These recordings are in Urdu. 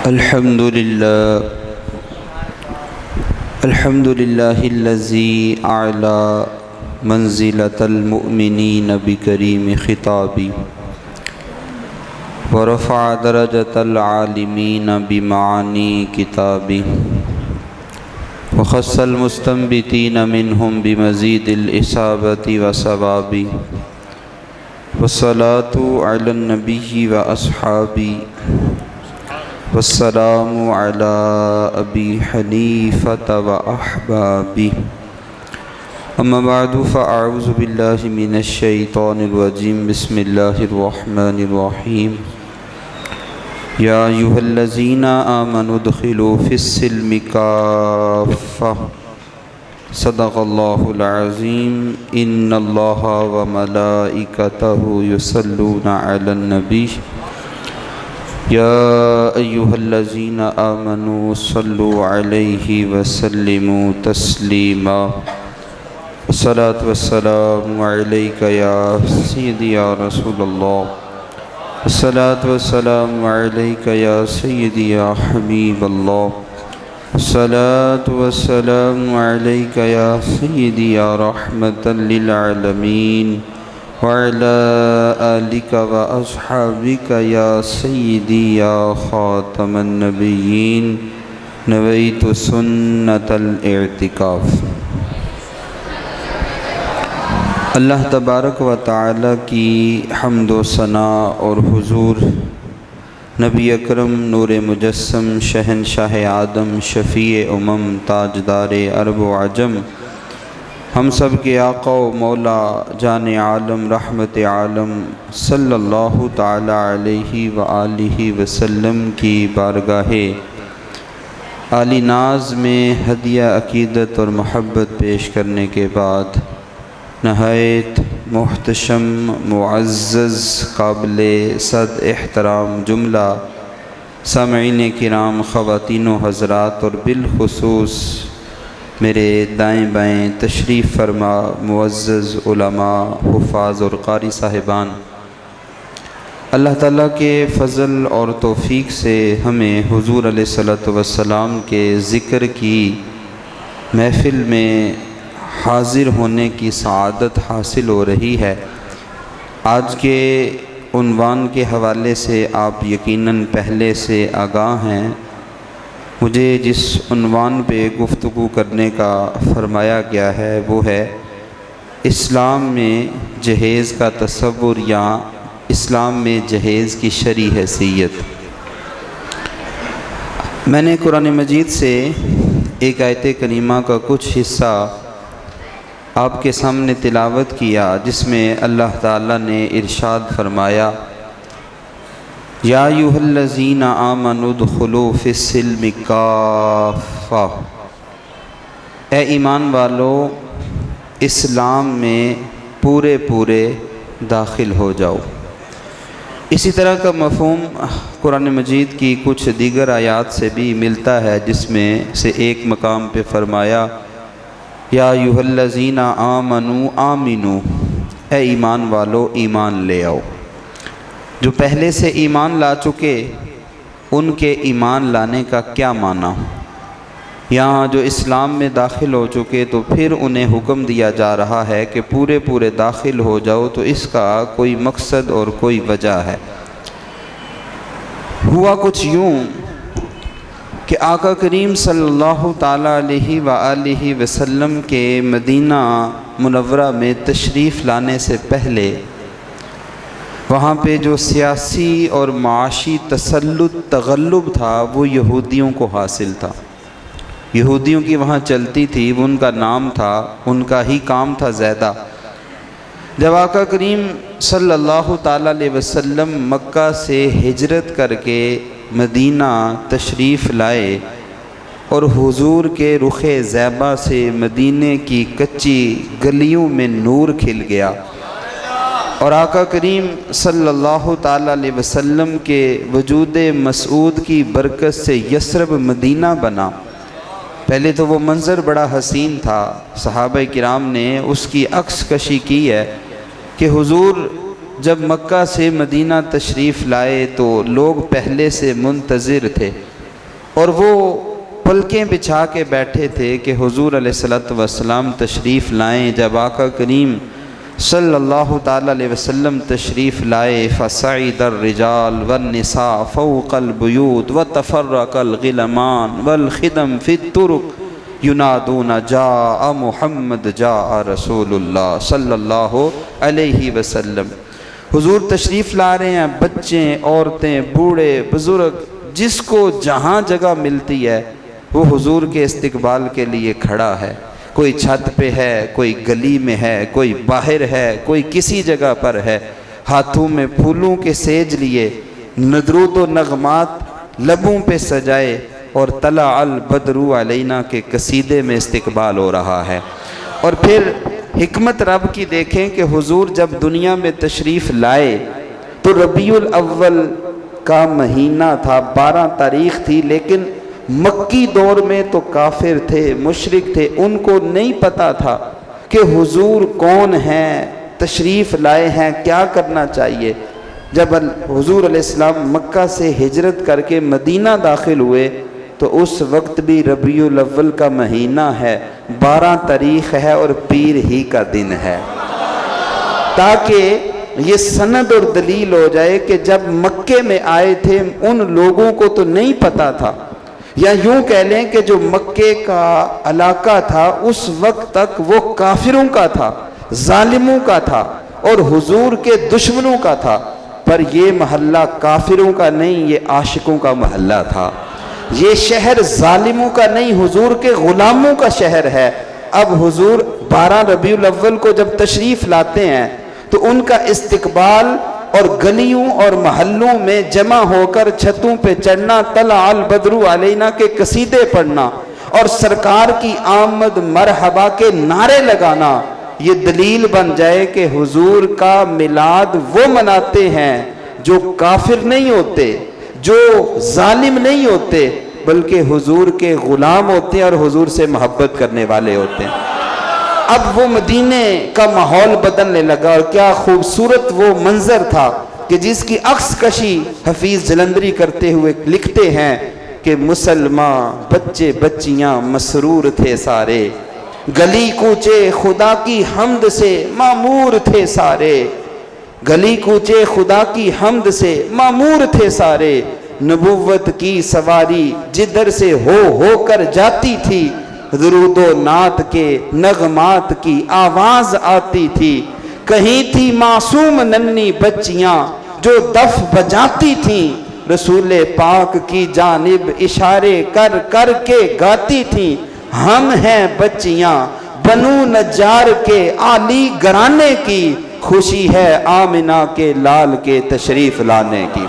الحمد لله الذي أعلى منزلة المؤمنين بكريم خطابي ورفع درجة العالمين بمعاني كتابي وخص المستنبتين منهم بمزيد الإصابة وثواب والصلاة على النبي وأصحابه والسلام على أبي حنيفة وأحبابه أما بعد فأعوذ بالله من الشيطان الرجيم بسم الله الرحمن الرحيم يا أيها الذين آمنوا ادخلوا في السلم كافة صدق الله العظيم إن الله وملائكته يصلون على النبي يا أيها الذين آمنوا صلوا عليه وسلموا تسليما الصلاة والسلام عليك يا سيدي يا رسول الله الصلاة والسلام عليك يا سيدي يا حبيب الله الصلاة والسلام عليك يا سيدي يا رحمة للعالمين وعلى آلك وأصحابك يا سيدي يا خاتم النبيين نويت سنة الاعتکاف۔ اللہ تبارک و تعالی کی حمد و ثنا اور حضور نبی اکرم نور مجسم شہنشاہ آدم شفیع امم تاجدار عرب و عجم ہم سب کے آقا و مولا جان عالم رحمت عالم صلی اللہ تعالی علیہ وآلہ وسلم کی بارگاہ عالی ناز میں ہدیہ عقیدت اور محبت پیش کرنے کے بعد نہایت محتشم معزز قابل صد احترام جملہ سامعین کرام خواتین و حضرات اور بالخصوص میرے دائیں بائیں تشریف فرما معزز علماء حفاظ اور قاری صاحبان، اللہ تعالیٰ کے فضل اور توفیق سے ہمیں حضور علیہ الصلوۃ والسلام کے ذکر کی محفل میں حاضر ہونے کی سعادت حاصل ہو رہی ہے۔ آج کے عنوان کے حوالے سے آپ یقیناً پہلے سے آگاہ ہیں۔ مجھے جس عنوان پہ گفتگو کرنے کا فرمایا گیا ہے وہ ہے اسلام میں جہیز کا تصور یا اسلام میں جہیز کی شرعی حیثیت۔ میں نے قرآن مجید سے ایک آیت کریمہ کا کچھ حصہ آپ کے سامنے تلاوت کیا جس میں اللہ تعالیٰ نے ارشاد فرمایا یا ایھا الذین آمنوا ادخلوا فی السلم کافہ، اے ایمان والو اسلام میں پورے داخل ہو جاؤ۔ اسی طرح کا مفہوم قرآن مجید کی کچھ دیگر آیات سے بھی ملتا ہے، جس میں سے ایک مقام پہ فرمایا یا ایھا الذین آمنوا آمنوا، اے ایمان والو ایمان لے آؤ۔ جو پہلے سے ایمان لا چکے ان کے ایمان لانے کا کیا معنی؟ یہاں جو اسلام میں داخل ہو چکے تو پھر انہیں حکم دیا جا رہا ہے کہ پورے داخل ہو جاؤ، تو اس کا کوئی مقصد اور کوئی وجہ ہے۔ ہوا کچھ یوں کہ آقا کریم صلی اللہ تعالیٰ علیہ وآلہ وسلم کے مدینہ منورہ میں تشریف لانے سے پہلے وہاں پہ جو سیاسی اور معاشی تسلط تغلب تھا وہ یہودیوں کو حاصل تھا۔ یہودیوں کی وہاں چلتی تھی، وہ ان کا نام تھا، ان کا ہی کام تھا زیادہ۔ جب آقا کریم صلی اللہ تعالیٰ علیہ وسلم مکہ سے ہجرت کر کے مدینہ تشریف لائے اور حضور کے رخ زیبا سے مدینے کی کچی گلیوں میں نور کھل گیا اور آقا کریم صلی اللہ تعالیٰ علیہ وسلم کے وجود مسعود کی برکت سے یثرب مدینہ بنا۔ پہلے تو وہ منظر بڑا حسین تھا، صحابہ کرام نے اس کی عکس کشی کی ہے کہ حضور جب مکہ سے مدینہ تشریف لائے تو لوگ پہلے سے منتظر تھے اور وہ پلکیں بچھا کے بیٹھے تھے کہ حضور علیہ الصلوۃ والسلام تشریف لائیں۔ جب آقا کریم صلی اللہ تعالیٰ علیہ وسلم تشریف لائے فصعد الرجال والنساء فوق البیوت وتفرق الغلمان والخدم فی الطرق ینادون جاء محمد جاء رسول اللہ صلی اللہ علیہ وسلم۔ حضور تشریف لا رہے ہیں، بچے، عورتیں، بوڑھے، بزرگ، جس کو جہاں جگہ ملتی ہے وہ حضور کے استقبال کے لیے کھڑا ہے۔ کوئی چھت پہ ہے، کوئی گلی میں ہے، کوئی باہر ہے، کوئی کسی جگہ پر ہے، ہاتھوں میں پھولوں کے سیج لیے، درود و نغمات لبوں پہ سجائے اور طلع البدر علینا کے قصیدے میں استقبال ہو رہا ہے۔ اور پھر حکمت رب کی دیکھیں کہ حضور جب دنیا میں تشریف لائے تو ربیع الاول کا مہینہ تھا، 12 تاریخ تھی، لیکن مکی دور میں تو کافر تھے، مشرک تھے، ان کو نہیں پتا تھا کہ حضور کون ہیں، تشریف لائے ہیں، کیا کرنا چاہیے۔ جب حضور علیہ السلام مکہ سے ہجرت کر کے مدینہ داخل ہوئے تو اس وقت بھی ربیع الاول کا مہینہ ہے، 12 تاریخ ہے اور پیر ہی کا دن ہے، تاکہ یہ سند اور دلیل ہو جائے کہ جب مکے میں آئے تھے ان لوگوں کو تو نہیں پتا تھا، یا یوں کہہ لیں کہ جو مکے کا علاقہ تھا اس وقت تک وہ کافروں کا تھا، ظالموں کا تھا اور حضور کے دشمنوں کا تھا، پر یہ محلہ کافروں کا نہیں، یہ عاشقوں کا محلہ تھا۔ یہ شہر ظالموں کا نہیں، حضور کے غلاموں کا شہر ہے۔ اب حضور 12 ربیع الاول کو جب تشریف لاتے ہیں تو ان کا استقبال اور گلیوں اور محلوں میں جمع ہو کر چھتوں پہ چڑھنا، طلع البدر علینا کے قصیدے پڑھنا اور سرکار کی آمد مرحبا کے نعرے لگانا، یہ دلیل بن جائے کہ حضور کا میلاد وہ مناتے ہیں جو کافر نہیں ہوتے، جو ظالم نہیں ہوتے، بلکہ حضور کے غلام ہوتے ہیں اور حضور سے محبت کرنے والے ہوتے ہیں۔ اب وہ مدینے کا ماحول بدلنے لگا اور کیا خوبصورت وہ منظر تھا کہ جس کی عکس کشی حفیظ جلندری کرتے ہوئے لکھتے ہیں کہ مسلمان بچے بچیاں مسرور تھے سارے، گلی کوچے خدا کی حمد سے معمور تھے سارے، گلی کوچے خدا کی حمد سے معمور تھے سارے، نبوت کی سواری جدھر سے ہو کر جاتی تھی، درود و نعت کے نغمات کی آواز آتی تھی، کہیں تھی معصوم ننھی بچیاں جو دف بجاتی تھیں، رسول پاک کی جانب اشارے کر کر کے گاتی تھیں، ہم ہیں بچیاں بنو نجار کے عالی گھرانے کی، خوشی ہے آمنہ کے لال کے تشریف لانے کی،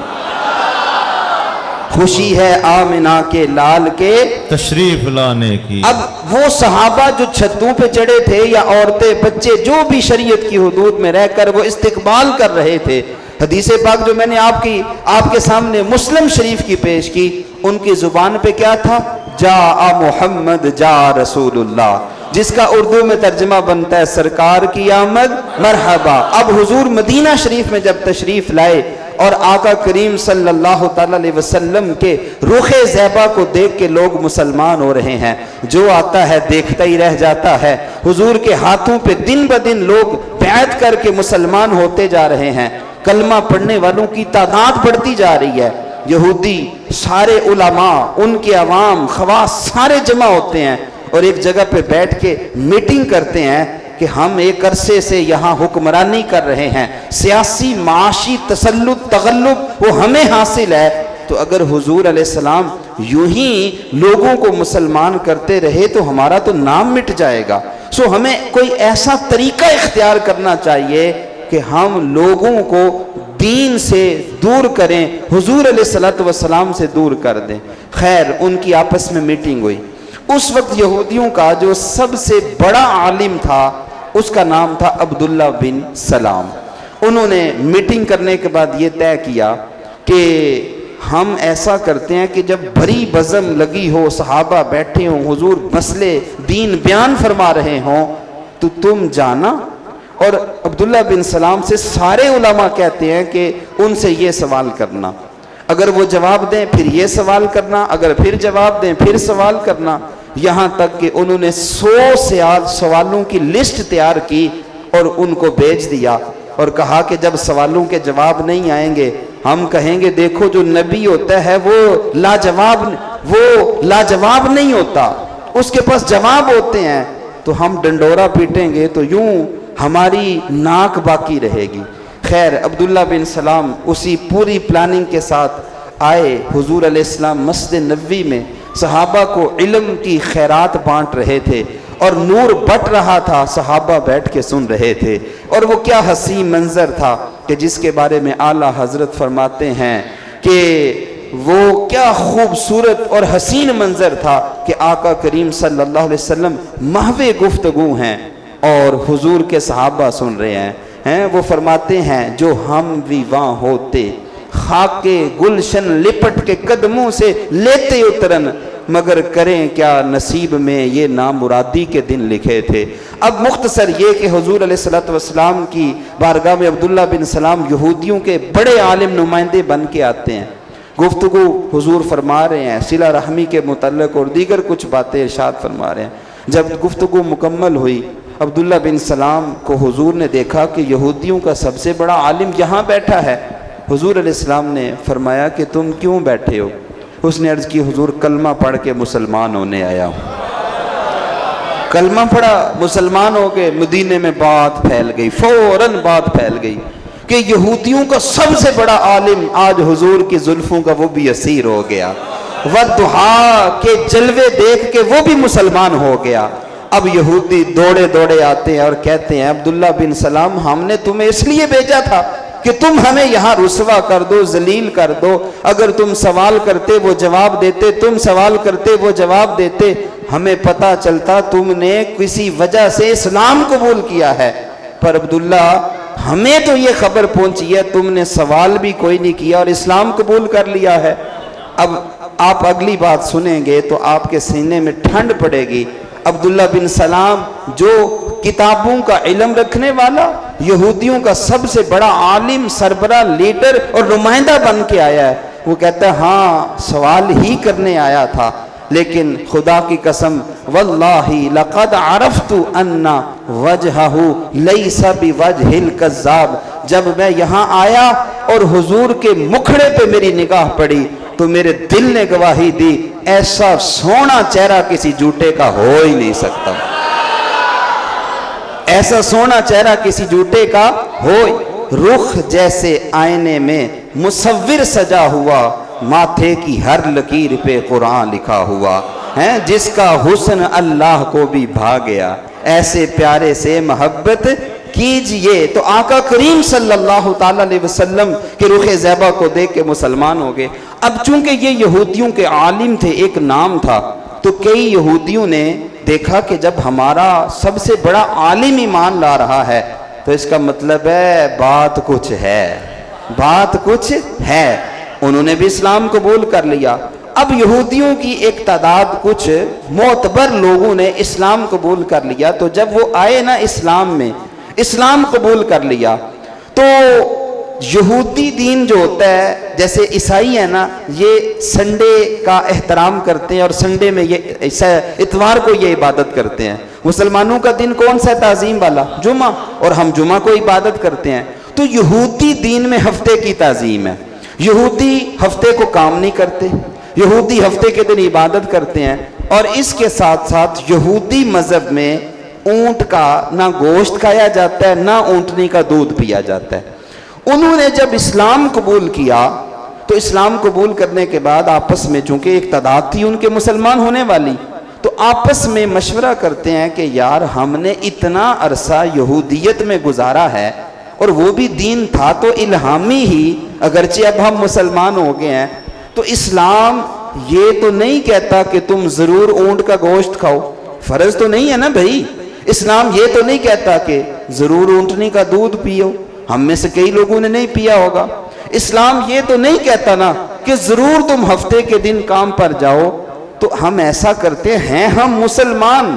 خوشی ہے آمنہ کے لال کے تشریف لانے کی۔ اب وہ صحابہ جو چھتوں پہ چڑھے تھے یا عورتیں بچے جو بھی شریعت کی حدود میں رہ کر وہ استقبال کر رہے تھے، حدیث پاک جو میں نے آپ کے سامنے مسلم شریف کی پیش کی، ان کی زبان پہ کیا تھا؟ جاء محمد جاء رسول اللہ، جس کا اردو میں ترجمہ بنتا ہے سرکار کی آمد مرحبا۔ اب حضور مدینہ شریف میں جب تشریف لائے اور آقا کریم صلی اللہ تعالیٰ علیہ وسلم کے رخ زیبا کو دیکھ کے لوگ مسلمان ہو رہے ہیں، جو آتا ہے دیکھتا ہی رہ جاتا ہے، حضور کے ہاتھوں پہ دن بدن لوگ بیعت کر کے مسلمان ہوتے جا رہے ہیں، کلمہ پڑھنے والوں کی تعداد بڑھتی جا رہی ہے، یہودی سارے علماء، ان کے عوام خواص سارے جمع ہوتے ہیں اور ایک جگہ پہ بیٹھ کے میٹنگ کرتے ہیں کہ ہم ایک عرصے سے یہاں حکمرانی کر رہے ہیں، سیاسی معاشی تسلط تغلب وہ ہمیں حاصل ہے، تو اگر حضور علیہ السلام یوں ہی لوگوں کو مسلمان کرتے رہے تو ہمارا تو نام مٹ جائے گا، سو ہمیں کوئی ایسا طریقہ اختیار کرنا چاہیے کہ ہم لوگوں کو دین سے دور کریں، حضور علیہ السلام سے دور کر دیں۔ خیر ان کی آپس میں میٹنگ ہوئی، اس وقت یہودیوں کا جو سب سے بڑا عالم تھا اس کا نام تھا عبداللہ بن سلام۔ انہوں نے میٹنگ کرنے کے بعد یہ طے کیا کہ ہم ایسا کرتے ہیں کہ جب بھری بزم لگی ہو، صحابہ بیٹھے ہوں، حضور مسئلے دین بیان فرما رہے ہوں، تو تم جانا اور عبداللہ بن سلام سے سارے علماء کہتے ہیں کہ ان سے یہ سوال کرنا، اگر وہ جواب دیں پھر یہ سوال کرنا، اگر پھر جواب دیں پھر سوال کرنا، یہاں تک کہ انہوں نے 100 سوالوں کی لسٹ تیار کی اور ان کو بھیج دیا اور کہا کہ جب سوالوں کے جواب نہیں آئیں گے ہم کہیں گے دیکھو جو نبی ہوتا ہے وہ لاجواب نہیں ہوتا، اس کے پاس جواب ہوتے ہیں، تو ہم ڈنڈورا پیٹیں گے تو یوں ہماری ناک باقی رہے گی۔ خیر عبداللہ بن سلام اسی پوری پلاننگ کے ساتھ آئے، حضور علیہ السلام مسجد نبوی میں صحابہ کو علم کی خیرات بانٹ رہے تھے اور نور بٹ رہا تھا، صحابہ بیٹھ کے سن رہے تھے، اور وہ کیا حسین منظر تھا کہ جس کے بارے میں اعلیٰ حضرت فرماتے ہیں کہ وہ کیا خوبصورت اور حسین منظر تھا کہ آقا کریم صلی اللہ علیہ وسلم محو گفتگو ہیں اور حضور کے صحابہ سن رہے ہیں۔ وہ فرماتے ہیں جو ہم بھی وہاں ہوتے، خاک کے گلشن لپٹ کے قدموں سے لیتے اترن، مگر کریں کیا نصیب میں یہ نامرادی کے دن لکھے تھے۔ اب مختصر یہ کہ حضور علیہ السلام کی بارگاہ میں عبداللہ بن سلام یہودیوں کے بڑے عالم نمائندے بن کے آتے ہیں، گفتگو حضور فرما رہے ہیں صلہ رحمی کے متعلق اور دیگر کچھ باتیں ارشاد فرما رہے ہیں۔ جب گفتگو مکمل ہوئی عبداللہ بن سلام کو حضور نے دیکھا کہ یہودیوں کا سب سے بڑا عالم یہاں بیٹھا ہے۔ حضور علیہ السلام نے فرمایا کہ تم کیوں بیٹھے ہو؟ اس نے عرض کی حضور کلمہ پڑھ کے مسلمان ہونے آیا ہوں۔ کلمہ پڑھا، مسلمان ہو گئے، مدینے میں بات پھیل گئی، فوراً بات پھیل گئی کہ یہودیوں کا سب سے بڑا عالم آج حضور کی زلفوں کا وہ بھی اسیر ہو گیا، والضحیٰ کے جلوے دیکھ کے وہ بھی مسلمان ہو گیا۔ اب یہودی دوڑے دوڑے آتے ہیں اور کہتے ہیں عبداللہ بن سلام ہم نے تمہیں اس لیے بھیجا تھا کہ تم ہمیں یہاں رسوا کر دو، ذلیل کر دو، اگر تم سوال کرتے وہ جواب دیتے، تم سوال کرتے وہ جواب دیتے، ہمیں پتہ چلتا تم نے کسی وجہ سے اسلام قبول کیا ہے، پر عبداللہ ہمیں تو یہ خبر پہنچی ہے تم نے سوال بھی کوئی نہیں کیا اور اسلام قبول کر لیا ہے۔ اب آپ اگلی بات سنیں گے تو آپ کے سینے میں ٹھنڈ پڑے گی۔ عبداللہ بن سلام جو کتابوں کا علم رکھنے والا، یہودیوں کا سب سے بڑا عالم، سربراہ، لیڈر اور نمائندہ بن کے آیا ہے، وہ کہتا ہے ہاں سوال ہی کرنے آیا تھا، لیکن خدا کی قسم واللہ لقد عرفت ان وجہہ لیس بوجہ الکذاب، جب میں یہاں آیا اور حضور کے مکھڑے پہ میری نگاہ پڑی تو میرے دل نے گواہی دی ایسا سونا چہرہ کسی جھوٹے کا ہو ہی نہیں سکتا، ایسا سونا چہرہ کسی جھوٹے کا ہو، رخ جیسے آئینے میں مصور سجا ہوا، ماتھے کی ہر لکیر پہ قرآن لکھا ہوا ہے، جس کا حسن اللہ کو بھی بھا گیا، ایسے پیارے سے محبت کیجئے۔ تو آقا کریم صلی اللہ تعالی علیہ وسلم کے رخ زیبہ کو دیکھ کے مسلمان ہو گئے۔ اب چونکہ یہ یہودیوں کے عالم تھے، ایک نام تھا، تو کئی یہودیوں نے دیکھا کہ جب ہمارا سب سے بڑا عالم ایمان لا رہا ہے تو اس کا مطلب ہے بات کچھ ہے، بات کچھ ہے، انہوں نے بھی اسلام قبول کر لیا۔ اب یہودیوں کی ایک تعداد کچھ معتبر لوگوں نے اسلام قبول کر لیا، تو جب وہ آئے نا اسلام میں، اسلام قبول کر لیا، تو یہودی دین جو ہوتا ہے، جیسے عیسائی ہے نا، یہ سنڈے کا احترام کرتے ہیں اور سنڈے میں یہ اتوار کو یہ عبادت کرتے ہیں۔ مسلمانوں کا دن کون سا تعظیم والا؟ جمعہ، اور ہم جمعہ کو عبادت کرتے ہیں۔ تو یہودی دین میں ہفتے کی تعظیم ہے، یہودی ہفتے کو کام نہیں کرتے، یہودی ہفتے کے دن عبادت کرتے ہیں، اور اس کے ساتھ ساتھ یہودی مذہب میں اونٹ کا نہ گوشت کھایا جاتا ہے، نہ اونٹنی کا دودھ پیا جاتا ہے۔ انہوں نے جب اسلام قبول کیا تو اسلام قبول کرنے کے بعد آپس میں چونکہ ایک تعداد تھی ان کے مسلمان ہونے والی، تو آپس میں مشورہ کرتے ہیں کہ یار ہم نے اتنا عرصہ یہودیت میں گزارا ہے اور وہ بھی دین تھا تو الہامی ہی، اگرچہ اب ہم مسلمان ہو گئے ہیں، تو اسلام یہ تو نہیں کہتا کہ تم ضرور اونٹ کا گوشت کھاؤ، فرض تو نہیں ہے نا بھائی، اسلام یہ تو نہیں کہتا کہ ضرور اونٹنی کا دودھ پیو، ہم میں سے کئی لوگوں نے نہیں پیا ہوگا، اسلام یہ تو نہیں کہتا نا کہ ضرور تم ہفتے کے دن کام پر جاؤ، تو ہم ایسا کرتے ہیں، ہم مسلمان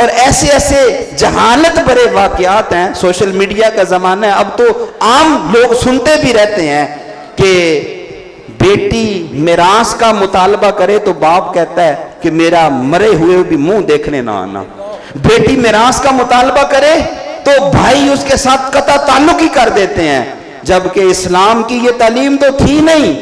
اور ایسے ایسے جہالت بھرے واقعات ہیں. سوشل میڈیا کا زمانہ ہے, اب تو عام لوگ سنتے بھی رہتے ہیں کہ بیٹی میراث کا مطالبہ کرے تو باپ کہتا ہے کہ میرا مرے ہوئے بھی منہ دیکھنے نہ آنا. بیٹی میراث کا مطالبہ کرے تو بھائی اس کے ساتھ قطع تعلق ہی کر دیتے ہیں, جبکہ اسلام کی یہ تعلیم تو تھی نہیں,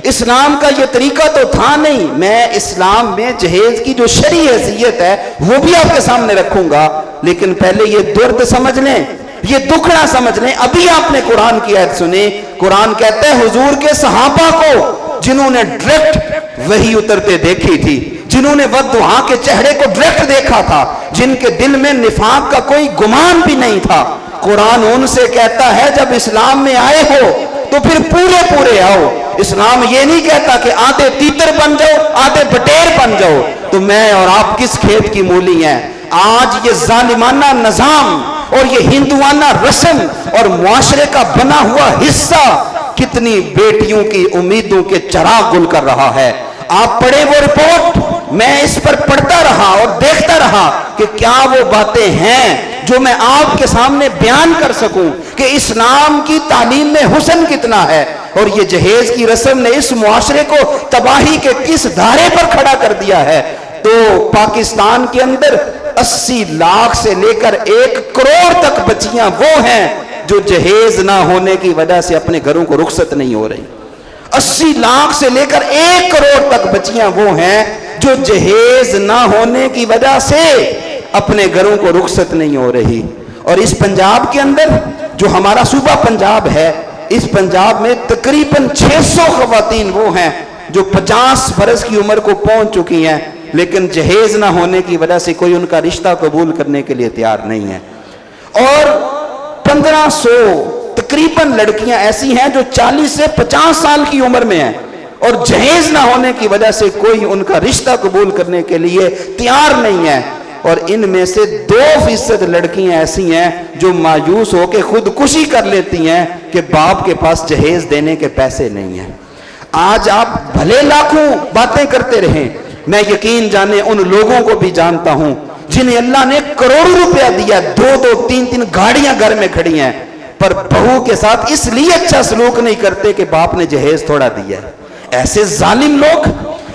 اسلام کا یہ طریقہ تو تھا نہیں. میں اسلام میں جہیز کی جو شرعی حیثیت ہے وہ بھی آپ کے سامنے رکھوں گا, لیکن پہلے یہ درد سمجھ لیں, یہ دکھڑا سمجھ لیں. ابھی آپ نے قرآن کی آیت سنی, قرآن کہتا ہے حضور کے صحابہ کو جنہوں نے ڈائریکٹ وحی اترتے دیکھی تھی, جنہوں نے ودعا کے چہرے کو ڈائریکٹ دیکھا تھا, جن کے دل میں نفاق کا کوئی گمان بھی نہیں تھا, قرآن ان سے کہتا ہے جب اسلام میں آئے ہو تو پھر پورے آؤ. اسلام یہ نہیں کہتا کہ آدھے تیتر بن جاؤ آدھے بٹیر بن جاؤ. تو میں اور آپ کس کھیت کی مولی ہیں؟ آج یہ ظالمانہ نظام اور یہ ہندوانہ رسم اور معاشرے کا بنا ہوا حصہ کتنی بیٹیوں کی امیدوں کے چراغ گل کر رہا ہے. آپ پڑھے وہ رپورٹ, میں اس پر پڑھتا رہا اور دیکھتا رہا کہ کیا وہ باتیں ہیں جو میں آپ کے سامنے بیان کر سکوں کہ اسلام کی تعلیم میں حسن کتنا ہے. اور یہ جہیز کی رسم نے اس معاشرے کو تباہی کے کس دھارے پر کھڑا کر دیا ہے. تو پاکستان کے اندر 80 لاکھ سے لے کر 1 کروڑ تک بچیاں وہ ہیں جو جہیز نہ ہونے کی وجہ سے اپنے گھروں کو رخصت نہیں ہو رہی. 80 لاکھ سے لے کر 1 کروڑ تک بچیاں وہ ہیں جو جہیز نہ ہونے کی وجہ سے اپنے گھروں کو رخصت نہیں ہو رہی. اور اس پنجاب کے اندر جو ہمارا صوبہ پنجاب ہے, اس پنجاب میں تقریباً 600 خواتین وہ ہیں جو 50 برس کی عمر کو پہنچ چکی ہیں, لیکن جہیز نہ ہونے کی وجہ سے کوئی ان کا رشتہ قبول کرنے کے لیے تیار نہیں ہے. اور 1500 تقریباً لڑکیاں ایسی ہیں جو 40 سے 50 سال کی عمر میں ہیں, اور جہیز نہ ہونے کی وجہ سے کوئی ان کا رشتہ قبول کرنے کے لیے تیار نہیں ہے. اور ان میں سے 2% لڑکیاں ایسی ہیں جو مایوس ہو کے خودکشی کر لیتی ہیں کہ باپ کے پاس جہیز دینے کے پیسے نہیں ہیں. آج آپ بھلے لاکھوں باتیں کرتے رہیں, میں یقین جانے ان لوگوں کو بھی جانتا ہوں جنہیں اللہ نے کروڑوں روپیہ دیا, 2-2, 3-3 گاڑیاں گھر میں کھڑی ہیں, پر بہو کے ساتھ اس لیے اچھا سلوک نہیں کرتے کہ باپ نے جہیز تھوڑا دیا ہے. ایسے ظالم لوگ,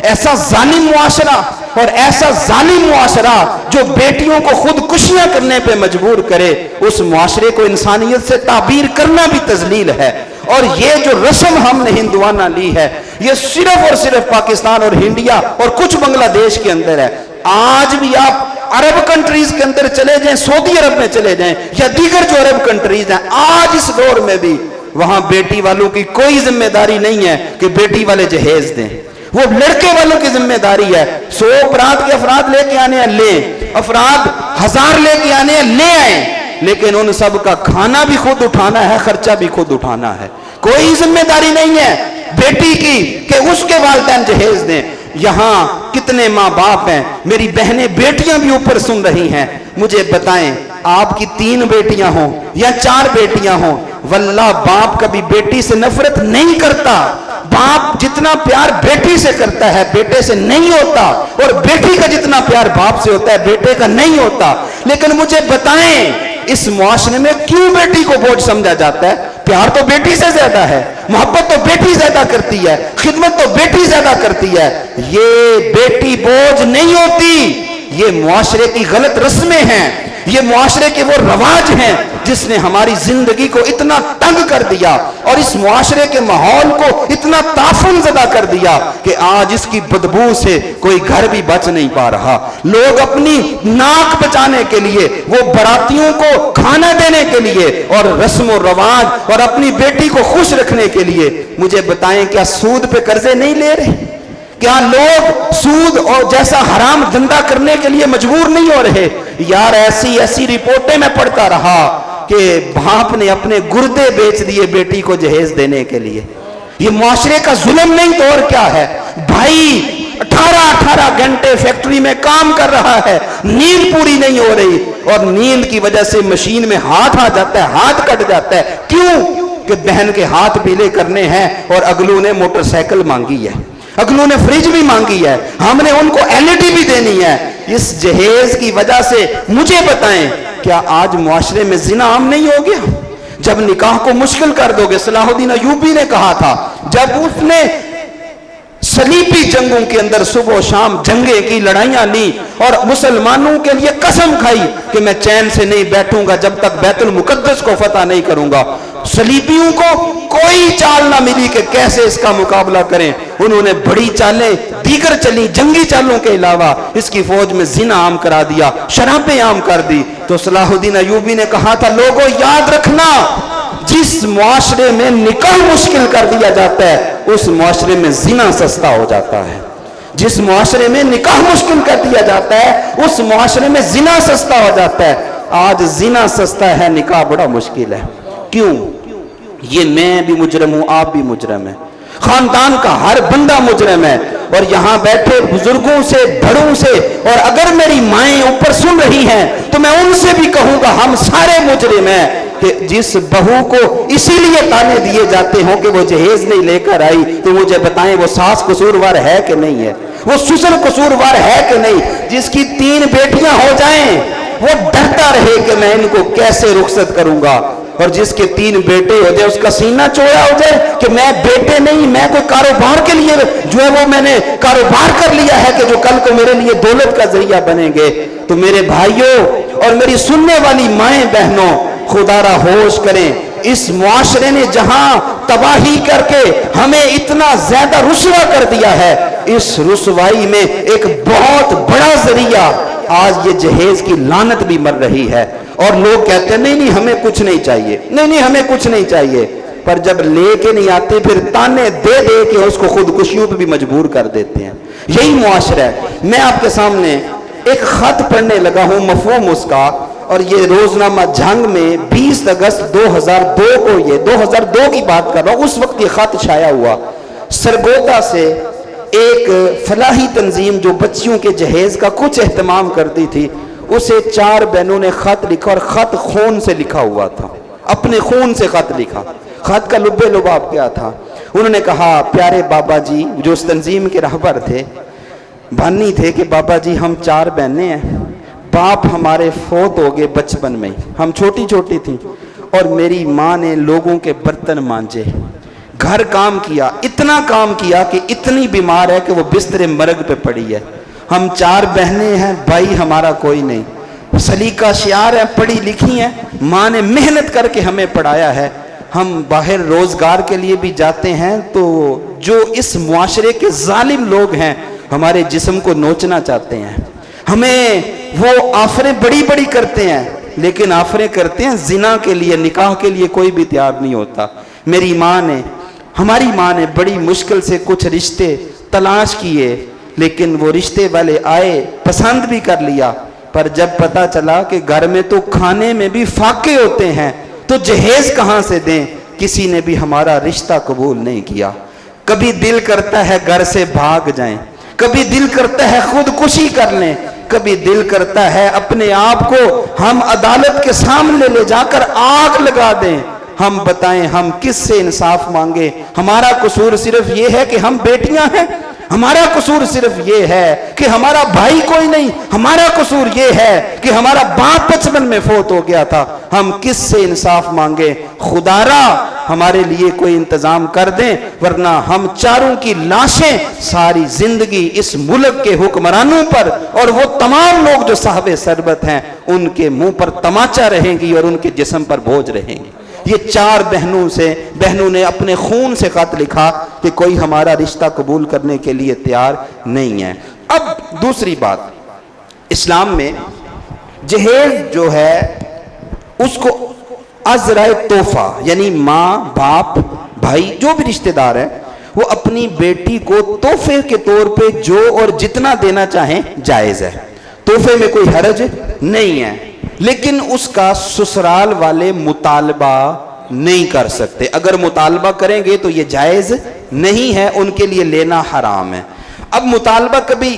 ایسا ظالم معاشرہ اور ایسا ظالم معاشرہ جو بیٹیوں کو خودکشیاں کرنے پہ مجبور کرے, اس معاشرے کو انسانیت سے تعبیر کرنا بھی تذلیل ہے. اور یہ جو رسم ہم نے ہندوانہ لی ہے, یہ صرف اور صرف پاکستان اور انڈیا اور کچھ بنگلہ دیش کے اندر ہے. آج بھی آپ عرب کنٹریز کے اندر چلے جائیں, سعودی عرب میں چلے جائیں یا دیگر جو عرب کنٹریز ہیں, آج اس دور میں بھی وہاں بیٹی والوں کی کوئی ذمہ داری نہیں ہے کہ بیٹی والے جہیز دیں. وہ لڑکے والوں کی ذمہ داری ہے. 100 افراد کے افراد لے کے آنے ہیں, لیں. افراد 1000 لے کے آنے ہیں, لے آئیں, لیکن ان سب کا کھانا بھی خود اٹھانا ہے, خرچہ بھی خود اٹھانا ہے. کوئی ذمہ داری نہیں ہے بیٹی کی کہ اس کے والدین جہیز دیں. یہاں کتنے ماں باپ ہیں, میری بہنیں بیٹیاں بھی اوپر سن رہی ہیں, مجھے بتائیں آپ کی 3 بیٹیاں ہوں یا 4 بیٹیاں ہوں, واللہ باپ کبھی بیٹی سے نفرت نہیں کرتا. باپ جتنا پیار بیٹی سے کرتا ہے بیٹے سے نہیں ہوتا, اور بیٹی کا جتنا پیار باپ سے ہوتا ہے بیٹے کا نہیں ہوتا. لیکن مجھے بتائیں اس معاشرے میں کیوں بیٹی کو بوجھ سمجھا جاتا ہے؟ پیار تو بیٹی سے زیادہ ہے, محبت تو بیٹی زیادہ کرتی ہے, خدمت تو بیٹی زیادہ کرتی ہے. یہ بیٹی بوجھ نہیں ہوتی, یہ معاشرے کی غلط رسمیں ہیں, یہ معاشرے کے وہ رواج ہیں جس نے ہماری زندگی کو اتنا تنگ کر دیا اور اس معاشرے کے ماحول کو اتنا تعفن زدہ کر دیا کہ آج اس کی بدبو سے کوئی گھر بھی بچ نہیں پا رہا. لوگ اپنی ناک بچانے کے لیے, وہ براتیوں کو کھانا دینے کے لیے اور رسم و رواج اور اپنی بیٹی کو خوش رکھنے کے لیے, مجھے بتائیں کیا سود پہ قرضے نہیں لے رہے؟ کیا لوگ سود اور جیسا حرام دھندا کرنے کے لیے مجبور نہیں ہو رہے؟ یار ایسی رپورٹیں میں پڑھتا رہا کہ باپ نے اپنے گردے بیچ دیے بیٹی کو جہیز دینے کے لیے. یہ معاشرے کا ظلم نہیں تو اور کیا ہے؟ بھائی 18 گھنٹے فیکٹری میں کام کر رہا ہے, نیند پوری نہیں ہو رہی, اور نیند کی وجہ سے مشین میں ہاتھ آ جاتا ہے, ہاتھ کٹ جاتا ہے. کیوں کہ بہن کے ہاتھ پیلے کرنے ہیں اور اگلو نے موٹر سائیکل مانگی ہے, اگلوں نے فریج بھی مانگی ہے, ہم نے ان کو LED بھی دینی ہے. اس جہیز کی وجہ سے مجھے بتائیں کیا آج معاشرے میں زنا عام نہیں ہو گیا؟ جب نکاح کو مشکل کر دو گے، صلاح الدین ایوبی نے کہا تھا جب اس نے صلیبی جنگوں کے اندر صبح و شام جنگیں کی، لڑائیاں لی اور مسلمانوں کے لیے قسم کھائی کہ میں چین سے نہیں بیٹھوں گا جب تک بیت المقدس کو فتح نہیں کروں گا، صلیبیوں کو کوئی چال نہ ملی کہ کیسے اس کا مقابلہ کریں، انہوں نے بڑی چالیں دیگر چلی، جنگی چالوں کے علاوہ اس کی فوج میں زنا عام کرا دیا، شرابیں عام کر دی۔ تو صلاح الدین ایوبی نے کہا تھا لوگوں یاد رکھنا، جس معاشرے میں نکاح مشکل کر دیا جاتا ہے اس معاشرے میں زنا سستا ہو جاتا ہے، جس معاشرے میں نکاح مشکل کر دیا جاتا ہے اس معاشرے میں زنا سستا ہو جاتا ہے۔ آج زنا سستا ہے، نکاح بڑا مشکل ہے۔ کیوں؟ یہ میں بھی مجرم ہوں، آپ بھی مجرم ہیں، خاندان کا ہر بندہ مجرم ہے، اور یہاں بیٹھے بزرگوں سے، بڑوں سے، اور اگر میری مائیں اوپر سن رہی ہیں تو میں ان سے بھی کہوں گا ہم سارے مجرم ہیں کہ جس بہو کو اسی لیے تانے دیے جاتے ہوں کہ وہ جہیز نہیں لے کر آئی، تو مجھے بتائیں وہ ساس قصوروار ہے کہ نہیں ہے، وہ سسر قصوروار ہے کہ نہیں؟ جس کی 3 بیٹیاں ہو جائیں وہ ڈرتا رہے کہ میں ان کو کیسے رخصت کروں گا، اور جس کے 3 بیٹے ہو جائے اس کا سینہ چوڑا ہو جائے کہ میں بیٹے نہیں، میں کوئی کاروبار کے لیے جو ہے وہ میں نے کاروبار کر لیا ہے کہ جو کل کو میرے لیے دولت کا ذریعہ بنیں گے۔ تو میرے بھائیوں اور میری سننے والی مائیں بہنوں، خدا را ہوش کریں، اس معاشرے نے جہاں تباہی کر کے ہمیں اتنا زیادہ رسوا کر دیا ہے، اس رسوائی میں ایک بہت بڑا ذریعہ آج یہ جہیز کی لعنت بھی مر رہی ہے، اور لوگ کہتے ہیں نہیں ہمیں کچھ نہیں چاہیے، نہیں ہمیں کچھ نہیں چاہیے، پر جب لے کے نہیں آتے پھر تانے دے دے کے اس کو خودکشیوں پہ بھی مجبور کر دیتے ہیں۔ یہی معاشرہ ہے۔ میں آپ کے سامنے ایک خط پڑھنے لگا ہوں، مفہوم اس کا، اور یہ روزنامہ جھنگ میں 20 اگست 2002 کو، یہ 2002 کی بات کر رہا ہوں، اس وقت یہ خط شائع ہوا۔ سرگودا سے ایک فلاحی تنظیم جو بچیوں کے جہیز کا کچھ اہتمام کرتی تھی، اسے 4 بہنوں نے خط لکھا، اور خط خون سے لکھا ہوا تھا، اپنے خون سے خط لکھا۔ خط کا لب لباب کیا تھا؟ انہوں نے کہا پیارے بابا جی، جو اس تنظیم کے رہبر تھے، بانی تھے، کہ بابا جی ہم 4 بہنیں ہیں، باپ ہمارے فوت ہو گئے بچپن میں، ہم چھوٹی چھوٹی تھیں، اور میری ماں نے لوگوں کے برتن مانجے، گھر کام کیا، اتنا کام کیا کہ اتنی بیمار ہے کہ وہ بستر مرگ پہ پڑی ہے۔ ہم 4 بہنیں ہیں، بھائی ہمارا کوئی نہیں، سلیقہ شعار ہے، پڑھی لکھی ہیں، ماں نے محنت کر کے ہمیں پڑھایا ہے، ہم باہر روزگار کے لیے بھی جاتے ہیں تو جو اس معاشرے کے ظالم لوگ ہیں ہمارے جسم کو نوچنا چاہتے ہیں، ہمیں وہ آفریں بڑی بڑی کرتے ہیں، لیکن آفریں کرتے ہیں زنا کے لیے، نکاح کے لیے کوئی بھی تیار نہیں ہوتا۔ میری ماں نے، ہماری ماں نے بڑی مشکل سے کچھ رشتے تلاش کیے، لیکن وہ رشتے والے آئے، پسند بھی کر لیا، پر جب پتہ چلا کہ گھر میں تو کھانے میں بھی فاقے ہوتے ہیں تو جہیز کہاں سے دیں، کسی نے بھی ہمارا رشتہ قبول نہیں کیا۔ کبھی دل کرتا ہے گھر سے بھاگ جائیں، کبھی دل کرتا ہے خودکشی کر لیں، کبھی دل کرتا ہے اپنے آپ کو ہم عدالت کے سامنے لے جا کر آگ لگا دیں۔ ہم بتائیں ہم کس سے انصاف مانگے؟ ہمارا قصور صرف یہ ہے کہ ہم بیٹیاں ہیں، ہمارا قصور صرف یہ ہے کہ ہمارا بھائی کوئی نہیں، ہمارا قصور یہ ہے کہ ہمارا باپ بچپن میں فوت ہو گیا تھا، ہم کس سے انصاف مانگے؟ خدا را ہمارے لیے کوئی انتظام کر دیں، ورنہ ہم 4 کی لاشیں ساری زندگی اس ملک کے حکمرانوں پر اور وہ تمام لوگ جو صاحب ثروت ہیں ان کے منہ پر تماچا رہیں گی اور ان کے جسم پر بوجھ رہیں گی۔ یہ 4 بہنوں نے اپنے خون سے خط لکھا کہ کوئی ہمارا رشتہ قبول کرنے کے لیے تیار نہیں ہے۔ اب دوسری بات، اسلام میں جہیز جو ہے اس کو عذرائے تحفہ، یعنی ماں، باپ، بھائی، جو بھی رشتہ دار ہیں وہ اپنی بیٹی کو تحفے کے طور پہ جو اور جتنا دینا چاہیں جائز ہے، تحفے میں کوئی حرج نہیں ہے، لیکن اس کا سسرال والے مطالبہ نہیں کر سکتے۔ اگر مطالبہ کریں گے تو یہ جائز نہیں ہے، ان کے لیے لینا حرام ہے۔ اب مطالبہ کبھی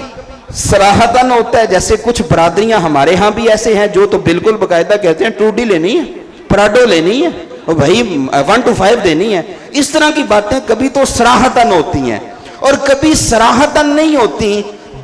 صراحتاً ہوتا ہے، جیسے کچھ برادریاں ہمارے ہاں بھی ایسے ہیں جو تو بالکل باقاعدہ کہتے ہیں ٹوڈی لینی ہے، پراڈو لینی ہے، اور بھائی 1 to 5 دینی ہے۔ اس طرح کی باتیں کبھی تو صراحتاً ہوتی ہیں اور کبھی صراحتاً نہیں ہوتی،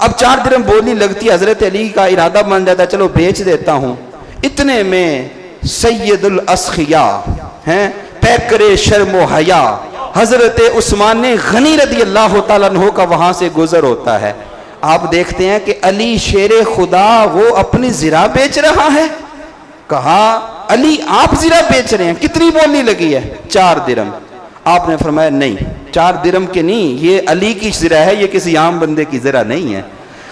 اب 4 درہم بولی لگتی ہے، حضرت علی کا ارادہ بن جاتا ہے چلو بیچ دیتا ہوں. اتنے میں سید الاسخیاء ہیں پیکر شرم و حیا حضرت عثمان غنی رضی اللہ تعالیٰ عنہ کا وہاں سے گزر ہوتا ہے. آپ دیکھتے ہیں کہ علی شیر خدا وہ اپنی زرہ بیچ رہا ہے. کہا علی آپ زرہ بیچ رہے ہیں، کتنی بولی لگی ہے؟ 4 درہم. آپ نے فرمایا نہیں 4 درہم کے نہیں، یہ علی کی زرہ ہے، یہ کسی عام بندے کی زرہ نہیں ہے.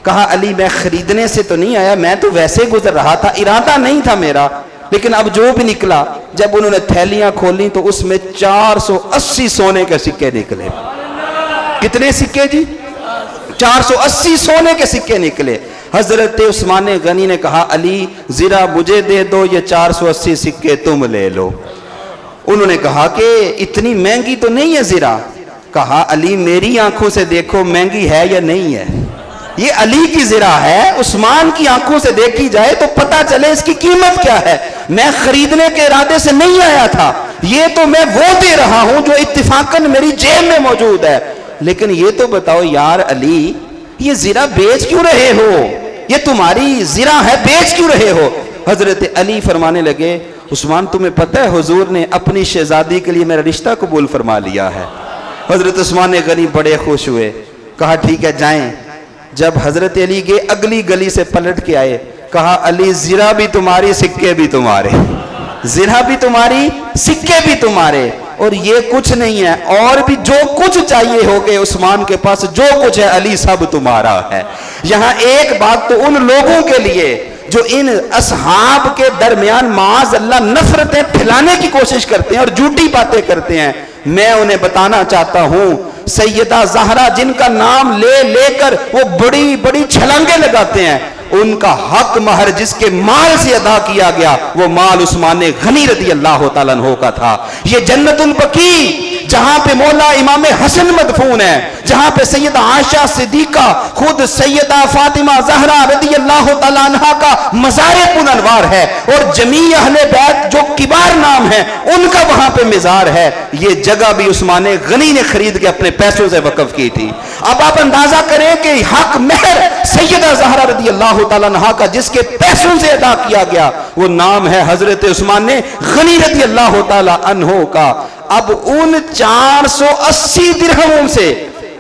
کہا علی میں خریدنے سے تو نہیں آیا، میں تو ویسے گزر رہا تھا، ارادہ نہیں تھا میرا، لیکن اب جو بھی نکلا. جب انہوں نے تھیلیاں کھولیں تو اس میں 480 سونے کے سکے نکلے. کتنے سکے جی؟ 480 سونے کے سکے نکلے. حضرت عثمان غنی نے کہا علی زرہ مجھے دے دو، یہ 480 سکے تم لے لو. انہوں نے کہا کہ اتنی مہنگی تو نہیں ہے زرہ. کہا علی میری آنکھوں سے دیکھو مہنگی ہے یا نہیں ہے، یہ علی کی زرہ ہے، عثمان کی آنکھوں سے دیکھی جائے تو پتہ چلے اس کی قیمت کیا ہے. میں خریدنے کے ارادے سے نہیں آیا تھا، یہ تو میں وہ دے رہا ہوں جو اتفاقاً میری جیب میں موجود ہے. لیکن یہ تو بتاؤ یار علی یہ زرہ بیچ کیوں رہے ہو؟ یہ تمہاری زرہ ہے، بیچ کیوں رہے ہو؟ حضرت علی فرمانے لگے عثمان تمہیں پتہ ہے حضور نے اپنی شہزادی کے لیے میرا رشتہ قبول فرما لیا ہے. حضرت عثمان غنی بڑے خوش ہوئے. کہا ٹھیک ہے جائیں. جب حضرت علی کے اگلی گلی سے پلٹ کے آئے کہا علی زرہ بھی تمہاری سکے بھی تمہارے، زرہ بھی تمہاری سکے بھی تمہارے، اور یہ کچھ نہیں ہے، اور بھی جو کچھ چاہیے ہوگے عثمان کے پاس جو کچھ ہے علی سب تمہارا ہے. یہاں ایک بات تو ان لوگوں کے لیے جو ان اصحاب کے درمیان معاذ اللہ نفرتیں پھیلانے کی کوشش کرتے ہیں اور جھوٹی باتیں کرتے ہیں، میں انہیں بتانا چاہتا ہوں سیدہ زہرا جن کا نام لے لے کر وہ بڑی بڑی چھلانگیں لگاتے ہیں، ان کا حق مہر جس کے مال سے ادا کیا گیا وہ مال عثمان غنی رضی اللہ تعالیٰ عنہ کا تھا. یہ جنت البقیع جہاں پہ مولا امام حسن مدفون ہے، جہاں پہ سیدہ عائشہ صدیقہ خود سیدہ فاطمہ زہرا رضی اللہ تعالیٰ عنہ کا مزار پرانوار ہے، اور جمیع اہل بیت جو کبار نام ہیں ان کا وہاں پہ مزار ہے. یہ جگہ بھی عثمان غنی نے خرید کے اپنے پیسوں سے وقف کی تھی. اب آپ اندازہ کریں کہ حق مہر سیدہ زہرا رضی اللہ تعالیٰ عنہ کا جس کے پیسوں سے ادا کیا گیا وہ نام ہے حضرت عثمان غنی رضی اللہ تعالیٰ عنہ کا. اب ان 480 درہموں سے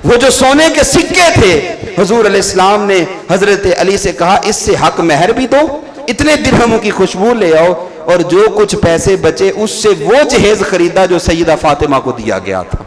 وہ جو سونے کے سکے تھے حضور علیہ السلام نے حضرت علی سے کہا اس سے حق مہر بھی دو، اتنے درہموں کی خوشبو لے آؤ، اور جو کچھ پیسے بچے اس سے وہ جہیز خریدا جو سیدہ فاطمہ کو دیا گیا تھا.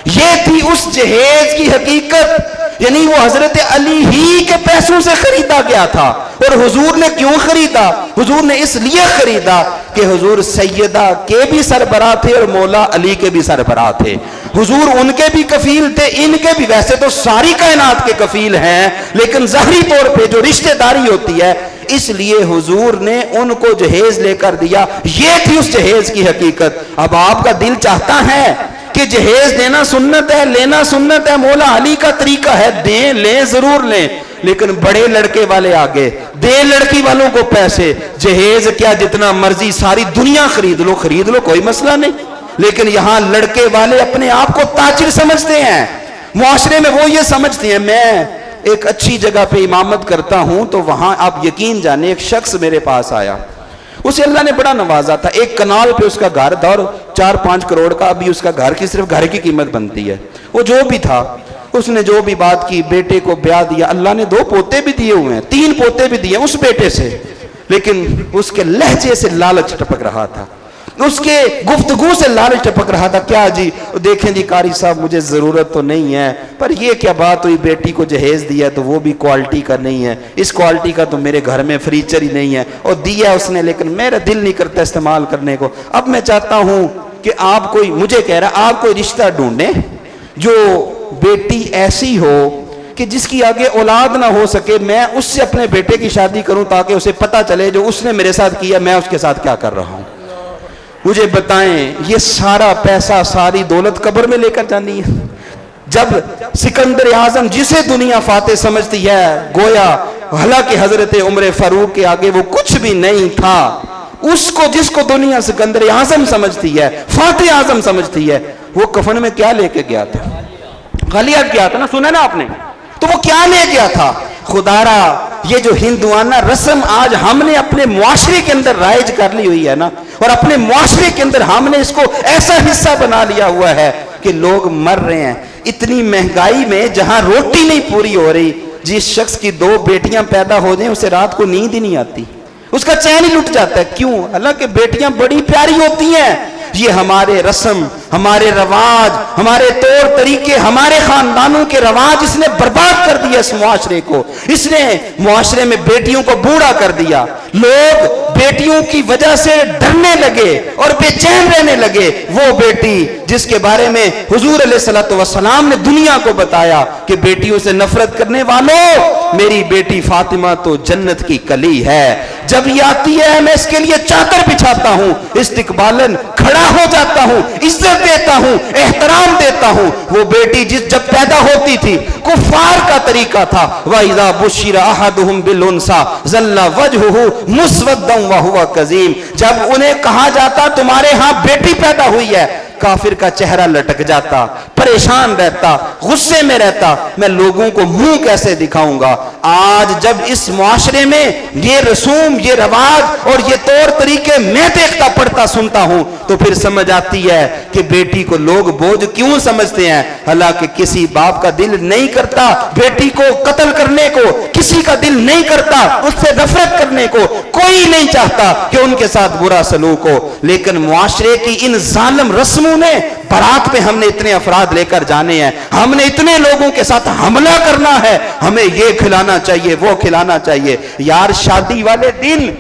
یہ تھی اس جہیز کی حقیقت، یعنی وہ حضرت علی ہی کے پیسوں سے خریدا گیا تھا. اور حضور نے کیوں خریدا؟ حضور نے اس لیے خریدا کہ حضور سیدہ کے بھی سربراہ تھے اور مولا علی کے بھی سربراہ تھے. حضور ان کے بھی کفیل تھے، ان کے بھی، ویسے تو ساری کائنات کے کفیل ہیں لیکن ظاہری طور پہ جو رشتہ داری ہوتی ہے اس لیے حضور نے ان کو جہیز لے کر دیا. یہ تھی اس جہیز کی حقیقت. اب آپ کا دل چاہتا ہے کہ جہیز دینا سنت ہے، لینا سنت ہے، مولا علی کا طریقہ ہے، دیں لیں ضرور لیں، لیکن بڑے لڑکے والے آگے دیں لڑکی والوں کو پیسے. جہیز کیا جتنا مرضی ساری دنیا خرید لو کوئی مسئلہ نہیں، لیکن یہاں لڑکے والے اپنے آپ کو تاجر سمجھتے ہیں. معاشرے میں وہ یہ سمجھتے ہیں. میں ایک اچھی جگہ پہ امامت کرتا ہوں تو وہاں آپ یقین جانے ایک شخص میرے پاس آیا، اسے اللہ نے بڑا نوازا تھا. ایک کنال پہ اس کا گھر تھا اور 4-5 کروڑ کا ابھی اس کا گھر کی صرف گھر کی قیمت بنتی ہے. وہ جو بھی تھا اس نے جو بھی بات کی، بیٹے کو بیاہ دیا، اللہ نے 2 پوتے بھی دیے ہوئے ہیں، 3 پوتے بھی دیے اس بیٹے سے، لیکن اس کے لہجے سے لالچ ٹپک رہا تھا، اس کے گفتگو سے لالچ ٹپک رہا تھا. کیا جی؟ دیکھیں جی قاری صاحب مجھے ضرورت تو نہیں ہے، پر یہ کیا بات ہوئی بیٹی کو جہیز دیا تو وہ بھی کوالٹی کا نہیں ہے، اس کوالٹی کا تو میرے گھر میں فریچر ہی نہیں ہے، اور دیا اس نے لیکن میرا دل نہیں کرتا استعمال کرنے کو. اب میں چاہتا ہوں کہ آپ کوئی، مجھے کہہ رہا آپ کوئی رشتہ ڈھونڈیں جو بیٹی ایسی ہو کہ جس کی آگے اولاد نہ ہو سکے، میں اس سے اپنے بیٹے کی شادی کروں تاکہ اسے پتہ چلے جو اس نے میرے ساتھ کیا میں اس کے ساتھ کیا کر رہا ہوں. مجھے بتائیں یہ سارا پیسہ ساری دولت قبر میں لے کر جانی ہے؟ جب سکندر اعظم جسے دنیا فاتح سمجھتی ہے، گویا حالانکہ حضرت عمر فاروق کے آگے وہ کچھ بھی نہیں تھا، اس کو جس کو دنیا سکندر اعظم سمجھتی ہے، فاتح اعظم سمجھتی ہے، وہ کفن میں کیا لے کے گیا تھا؟ غلیات کیا تھا نا، سنا نا آپ نے؟ تو وہ کیا لے گیا تھا؟ خدارا یہ جو ہندوانہ رسم آج ہم نے اپنے معاشرے کے اندر رائج کر لی ہوئی ہے نا، اور اپنے معاشرے کے اندر ہم نے اس کو ایسا حصہ بنا لیا ہوا ہے کہ لوگ مر رہے ہیں اتنی مہنگائی میں، جہاں روٹی نہیں پوری ہو رہی، جس شخص کی 2 بیٹیاں پیدا ہو جائیں اسے رات کو نیند ہی نہیں آتی، اس کا چین ہی لٹ جاتا ہے۔ کیوں؟ حالانکہ بیٹیاں بڑی پیاری ہوتی ہیں، یہ ہمارے رسم، ہمارے رواج، ہمارے طور طریقے، ہمارے خاندانوں کے رواج اس نے برباد کر دیا اس معاشرے کو۔ اس نے معاشرے میں بیٹیوں کو بوڑھا کر دیا، لوگ بیٹیوں کی وجہ سے ڈرنے لگے اور بے چین رہنے لگے۔ وہ بیٹی جس کے بارے میں حضور علیہ الصلوۃ والسلام نے دنیا کو بتایا کہ بیٹیوں سے نفرت کرنے والوں، میری بیٹی فاطمہ تو جنت کی کلی ہے، جب یہ آتی ہے میں اس کے لیے چادر بچھاتا ہوں، استقبالن کھڑا ہو جاتا ہوں، عزت دیتا ہوں، احترام دیتا ہوں۔ وہ بیٹی جب پیدا ہوتی تھی کفار کا طریقہ تھا، وَإِذَا بُشِّرَ أَحَدُهُمْ بِالْأُنثَىٰ ظَلَّ وَجْهُهُ مُسْوَدًّا وَهُوَ كَظِيمٌ، جب انہیں کہا جاتا تمہارے ہاں بیٹی پیدا ہوئی ہے، کافر کا چہرہ لٹک جاتا، پریشان رہتا، غصے میں رہتا، میں لوگوں کو منہ کیسے دکھاؤں گا۔ آج جب اس معاشرے میں یہ رسوم، یہ رواج اور یہ طور طریقے میں دیکھتا پڑھتا سنتا ہوں تو پھر سمجھ آتی ہے کہ بیٹی کو لوگ بوجھ کیوں سمجھتے ہیں، حالانکہ کسی باپ کا دل نہیں کرتا بیٹی کو قتل کرنے کو، کسی کا دل نہیں کرتا اس سے نفرت کرنے کو، کوئی نہیں چاہتا کہ ان کے ساتھ برا سلوک ہو، لیکن معاشرے کی ان ظالم رسموں نے، بارات پہ ہم نے اتنے افراد لے کر جانے ہیں، ہم نے اتنے لوگوں کے ساتھ حملہ کرنا ہے، ہمیں یہ کھلانا چاہیے، وہ کھلانا چاہیے۔ یار شادی والے دن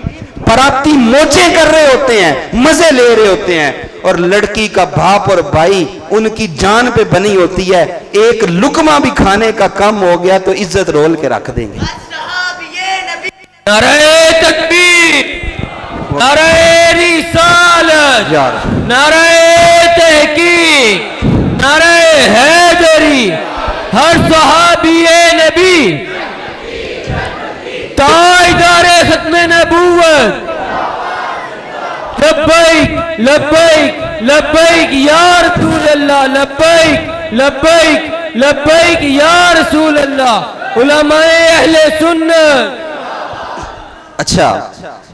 باراتی موچیں کر رہے ہوتے ہیں، مزے لے رہے ہوتے ہیں، اور لڑکی کا باپ اور بھائی ان کی جان پہ بنی ہوتی ہے، ایک لقمہ بھی کھانے کا کم ہو گیا تو عزت رول کے رکھ دیں گے۔ نعرہ تکبیر، نعرہ رسالت، نعرہ تحقیق، نعرہ حیدری، ہر صحابی نبی، تاجدار ختم نبوت، لبیک لبیک لبیک یا رسول اللہ، لبیک لبیک لبیک یا رسول اللہ، علماء اہل سنت۔ اچھا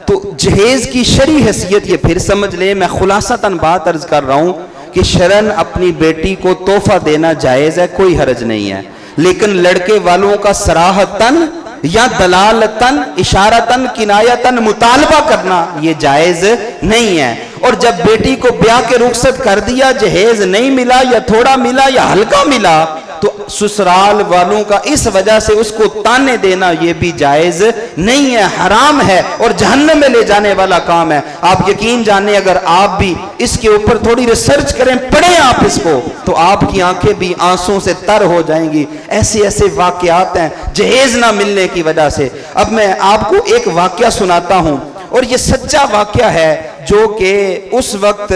تو جہیز کی شرعی حیثیت یہ پھر سمجھ لیں، میں خلاصتاً بات عرض کر رہا ہوں کہ شرعاً اپنی بیٹی کو تحفہ دینا جائز ہے، کوئی حرج نہیں ہے، لیکن لڑکے والوں کا صراحتاً یا دلالتاً، اشارتاً، کنایتاً مطالبہ کرنا یہ جائز نہیں ہے۔ اور جب بیٹی کو بیاہ کے رخصت کر دیا، جہیز نہیں ملا یا تھوڑا ملا یا ہلکا ملا، تو سسرال والوں کا اس وجہ سے اس کو تانے دینا یہ بھی جائز نہیں ہے، حرام ہے اور جہنم میں لے جانے والا کام ہے۔ آپ یقین جانیں اگر آپ بھی اس کے اوپر تھوڑی ریسرچ کریں، پڑھیں آپ اس کو، تو آپ کی آنکھیں بھی آنسوں سے تر ہو جائیں گی۔ ایسے ایسے واقعات ہیں جہیز نہ ملنے کی وجہ سے۔ اب میں آپ کو ایک واقعہ سناتا ہوں، اور یہ سچا واقعہ ہے، جو کہ اس وقت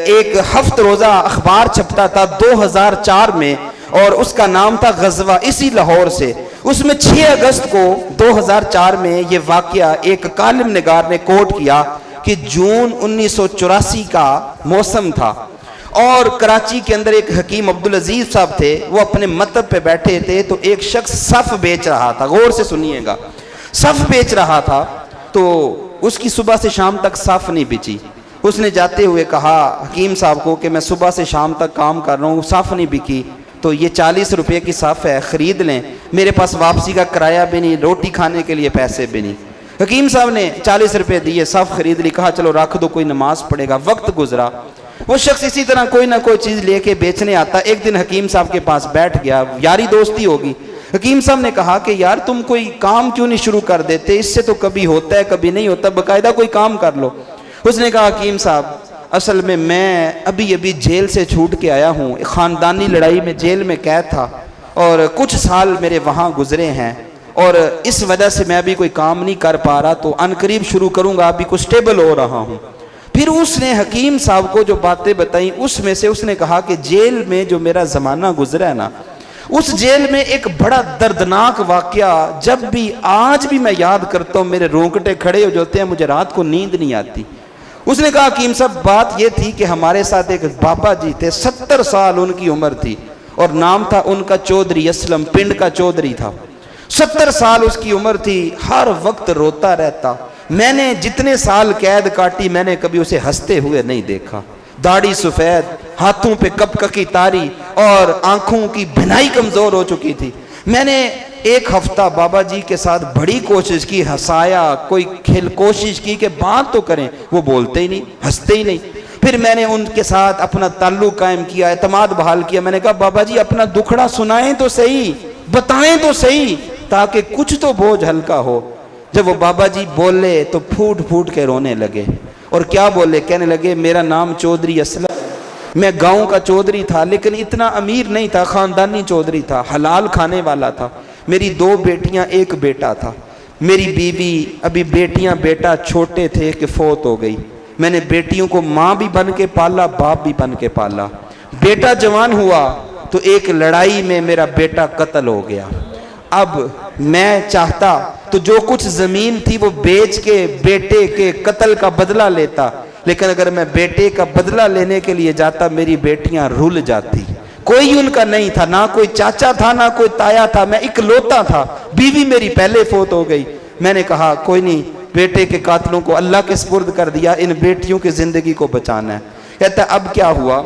ایک ہفت روزہ اخبار چھپتا تھا 2004 میں، اور اس کا نام تھا غزوہ، اسی لاہور سے۔ اس میں 6 اگست کو 2004 میں یہ واقعہ ایک کالم نگار نے کوٹ کیا کہ جون 1984 کا موسم تھا، اور کراچی کے اندر ایک حکیم عبدالعزیز صاحب تھے، وہ اپنے مطلب پہ بیٹھے تھے، تو ایک شخص صف بیچ رہا تھا، غور سے سنیے گا، صف بیچ رہا تھا، تو اس کی صبح سے شام تک صف نہیں بچی۔ اس نے جاتے ہوئے کہا حکیم صاحب کو کہ میں صبح سے شام تک کام کر رہا ہوں، صف نہیں بکی، تو یہ 40 روپے کی صف ہے، خرید لیں، میرے پاس واپسی کا کرایہ بھی نہیں، روٹی کھانے کے لیے پیسے بھی نہیں۔ حکیم صاحب نے 40 روپے دیے، صف خرید لی، کہا چلو رکھ دو، کوئی نماز پڑھے گا۔ وقت گزرا، وہ شخص اسی طرح کوئی نہ کوئی چیز لے کے بیچنے آتا۔ ایک دن حکیم صاحب کے پاس بیٹھ گیا، یاری دوستی ہوگی۔ حکیم صاحب نے کہا کہ یار تم کوئی کام کیوں نہیں شروع کر دیتے، اس سے تو کبھی ہوتا ہے کبھی نہیں ہوتا، باقاعدہ کوئی کام کر لو۔ اس نے کہا حکیم صاحب اصل میں ابھی جیل سے چھوٹ کے آیا ہوں، خاندانی لڑائی میں جیل میں قید تھا، اور کچھ سال میرے وہاں گزرے ہیں، اور اس وجہ سے میں ابھی کوئی کام نہیں کر پا رہا، تو ان قریب شروع کروں گا، ابھی کچھ اسٹیبل ہو رہا ہوں۔ پھر اس نے حکیم صاحب کو جو باتیں بتائیں، اس میں سے اس نے کہا کہ جیل میں جو میرا زمانہ گزرا ہے نا، اس جیل میں ایک بڑا دردناک واقعہ جب بھی آج بھی میں یاد کرتا ہوں میرے رونگٹے کھڑے ہو جاتے ہیں، مجھے رات کو نیند نہیں آتی۔ اس نے کہا حکیم صاحب بات یہ تھی کہ ہمارے ساتھ ایک بابا جی تھے، 70 سال ان کی عمر تھی، اور نام تھا ان کا چودھری اسلم، پنڈ کا چودھری تھا۔ 70 سال اس کی عمر تھی، ہر وقت روتا رہتا. میں نے جتنے سال قید کاٹی میں نے کبھی اسے ہنستے ہوئے نہیں دیکھا. داڑھی سفید، ہاتھوں پہ کپ ککی تاری اور آنکھوں کی بینائی کمزور ہو چکی تھی. میں نے ایک ہفتہ بابا جی کے ساتھ بڑی کوشش کی، ہنسایا، کوئی کوشش کی کہ بات تو کریں، وہ بولتے ہی نہیں، ہنستے ہی نہیں. پھر میں نے ان کے ساتھ اپنا تعلق قائم کیا، اعتماد بحال کیا. میں نے کہا بابا جی اپنا دکھڑا سنائیں تو صحیح، بتائیں تو صحیح، تاکہ کچھ تو بوجھ ہلکا ہو. جب وہ بابا جی بولے تو پھوٹ پھوٹ کے رونے لگے. اور کیا بولے؟ کہنے لگے میرا نام چودھری اسلم، میں گاؤں کا چودھری تھا لیکن اتنا امیر نہیں تھا، خاندانی چودھری تھا، حلال کھانے والا تھا. میری 2 بیٹیاں 1 بیٹا تھا. میری بیوی، ابھی بیٹیاں بیٹا چھوٹے تھے کہ فوت ہو گئی. میں نے بیٹیوں کو ماں بھی بن کے پالا، باپ بھی بن کے پالا. بیٹا جوان ہوا تو ایک لڑائی میں میرا بیٹا قتل ہو گیا. اب میں چاہتا تو جو کچھ زمین تھی وہ بیچ کے بیٹے کے قتل کا بدلہ لیتا، لیکن اگر میں بیٹے کا بدلہ لینے کے لیے جاتا میری بیٹیاں رول جاتی. کوئی ان کا نہیں تھا، نہ کوئی چاچا تھا نہ کوئی تایا تھا، میں اکلوتا تھا. بیوی میری پہلے فوت ہو گئی. میں نے کہا کوئی نہیں، بیٹے کے قاتلوں کو اللہ کے سپرد کر دیا، ان بیٹیوں کی زندگی کو بچانا ہے. کہتا اب کیا ہوا،